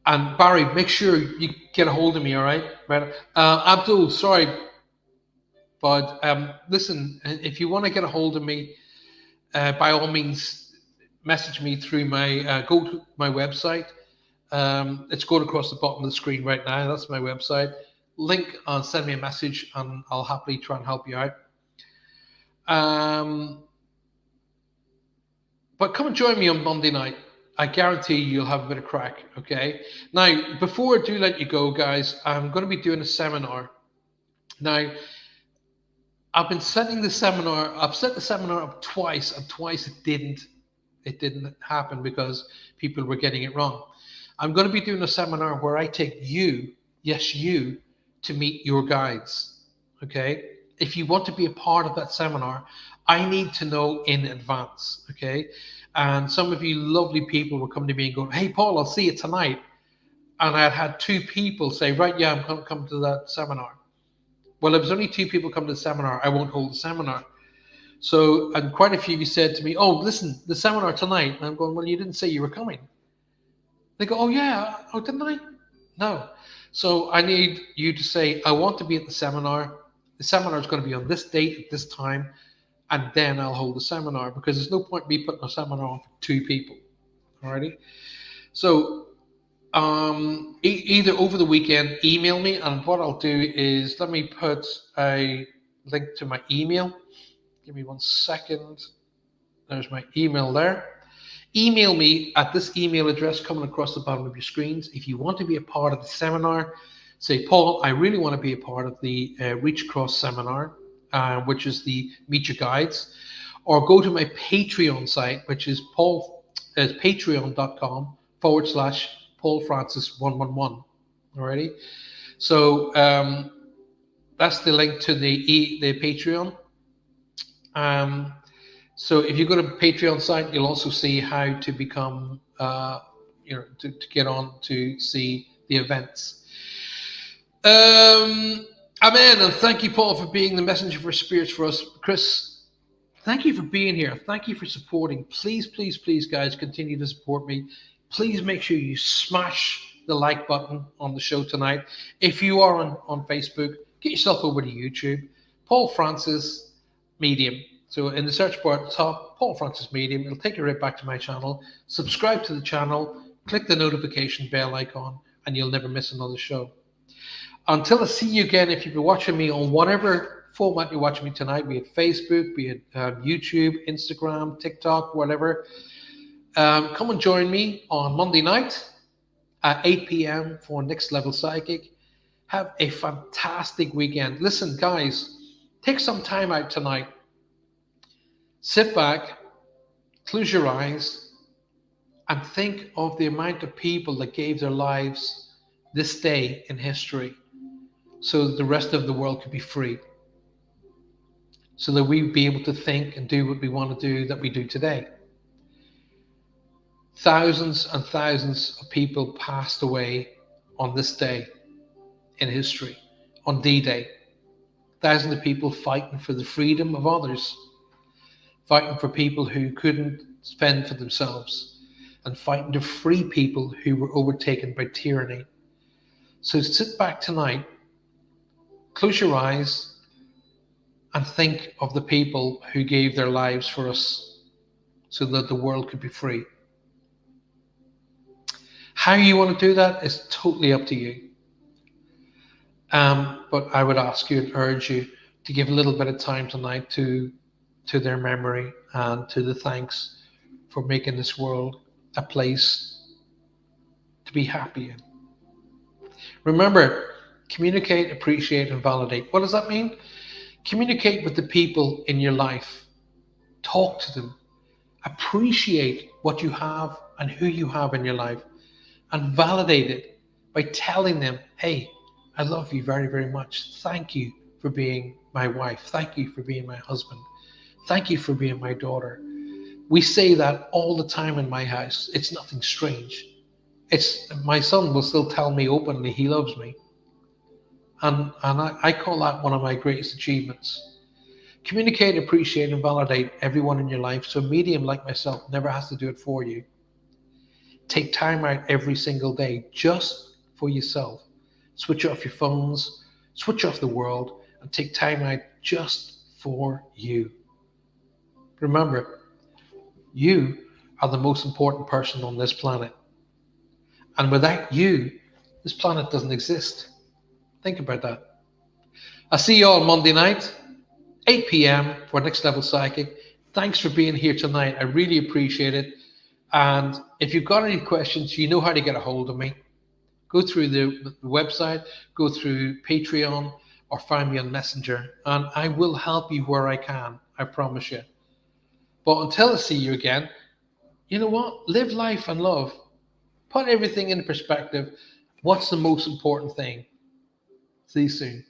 And Barry, make sure you get a hold of me, all right? Abdul, sorry, but listen, if you want to get a hold of me, by all means, message me through my go to my website. It's going across the bottom of the screen right now. That's my website. Link and send me a message, and I'll happily try and help you out. But come and join me on Monday night. I guarantee you'll have a bit of crack. Okay. Now, before I do let you go, guys, I'm going to be doing a seminar. Now, I've been setting the seminar. I've set the seminar up twice, and twice it didn't happen because people were getting it wrong. I'm going to be doing a seminar where I take you, yes, you, to meet your guides. Okay. If you want to be a part of that seminar, I need to know in advance. Okay. And some of you lovely people will come to me and go, hey, Paul, I'll see you tonight. And I had two people say, right, yeah, I'm going to come to that seminar. Well, if there's only two people come to the seminar, I won't hold the seminar. So, and quite a few of you said to me, oh, listen, the seminar tonight. And I'm going, well, you didn't say you were coming. They go, oh, yeah. Oh, didn't I? No. So I need you to say, I want to be at the seminar. The seminar is going to be on this date at this time, and then I'll hold the seminar, because there's no point me putting a seminar on for two people. Alrighty. So either over the weekend, email me, and what I'll do is let me put a link to my email. Give me 1 second. There's my email there. Email me at this email address coming across the bottom of your screens. If you want to be a part of the seminar, say, Paul, I really want to be a part of the Reach Across seminar, which is the Meet Your Guides. or go to my Patreon site, which is patreon.com/Paul Francis 111. Alrighty. So that's the link to the Patreon. Um, so if you go to the Patreon site, you'll also see how to become, to get on to see the events. Amen. And thank you, Paul, for being the messenger for spirits for us. Chris, thank you for being here. Thank you for supporting. Please, please, please, guys, continue to support me. Please make sure you smash the like button on the show tonight. If you are on Facebook, get yourself over to YouTube. Paul Francis Medium. So in the search bar at the top, Paul Francis Medium, it'll take you right back to my channel. Subscribe to the channel, click the notification bell icon, and you'll never miss another show. Until I see you again, if you've been watching me on whatever format you're watching me tonight, be it Facebook, be it YouTube, Instagram, TikTok, whatever, come and join me on Monday night at 8 p.m. for Next Level Psychic. Have a fantastic weekend. Listen, guys, take some time out tonight. Sit back, close your eyes, and think of the amount of people that gave their lives this day in history so that the rest of the world could be free, so that we'd be able to think and do what we want to do that we do today. Thousands and thousands of people passed away on this day in history, on D-Day. Thousands of people fighting for the freedom of others, fighting for people who couldn't fend for themselves, and fighting to free people who were overtaken by tyranny. So sit back tonight, close your eyes, and think of the people who gave their lives for us so that the world could be free. How you want to do that is totally up to you. But I would ask you and urge you to give a little bit of time tonight to their memory and to the thanks for making this world a place to be happy in. Remember, communicate, appreciate, and validate. What does that mean? Communicate with the people in your life. Talk to them. Appreciate what you have and who you have in your life. And validate it by telling them, hey, I love you very, very much. Thank you for being my wife. Thank you for being my husband. Thank you for being my daughter. We say that all the time in my house. It's nothing strange. My son will still tell me openly he loves me. And I call that one of my greatest achievements. Communicate, appreciate, and validate everyone in your life so a medium like myself never has to do it for you. Take time out every single day just for yourself. Switch off your phones, switch off the world, and take time out just for you. Remember, you are the most important person on this planet. And without you, this planet doesn't exist. Think about that. I'll see you all Monday night, 8 p.m. for Next Level Psychic. Thanks for being here tonight. I really appreciate it. And if you've got any questions, you know how to get a hold of me. Go through the website, go through Patreon, or find me on Messenger. And I will help you where I can. I promise you. But until I see you again, you know what? Live life and love. Put everything in perspective. What's the most important thing? See you soon.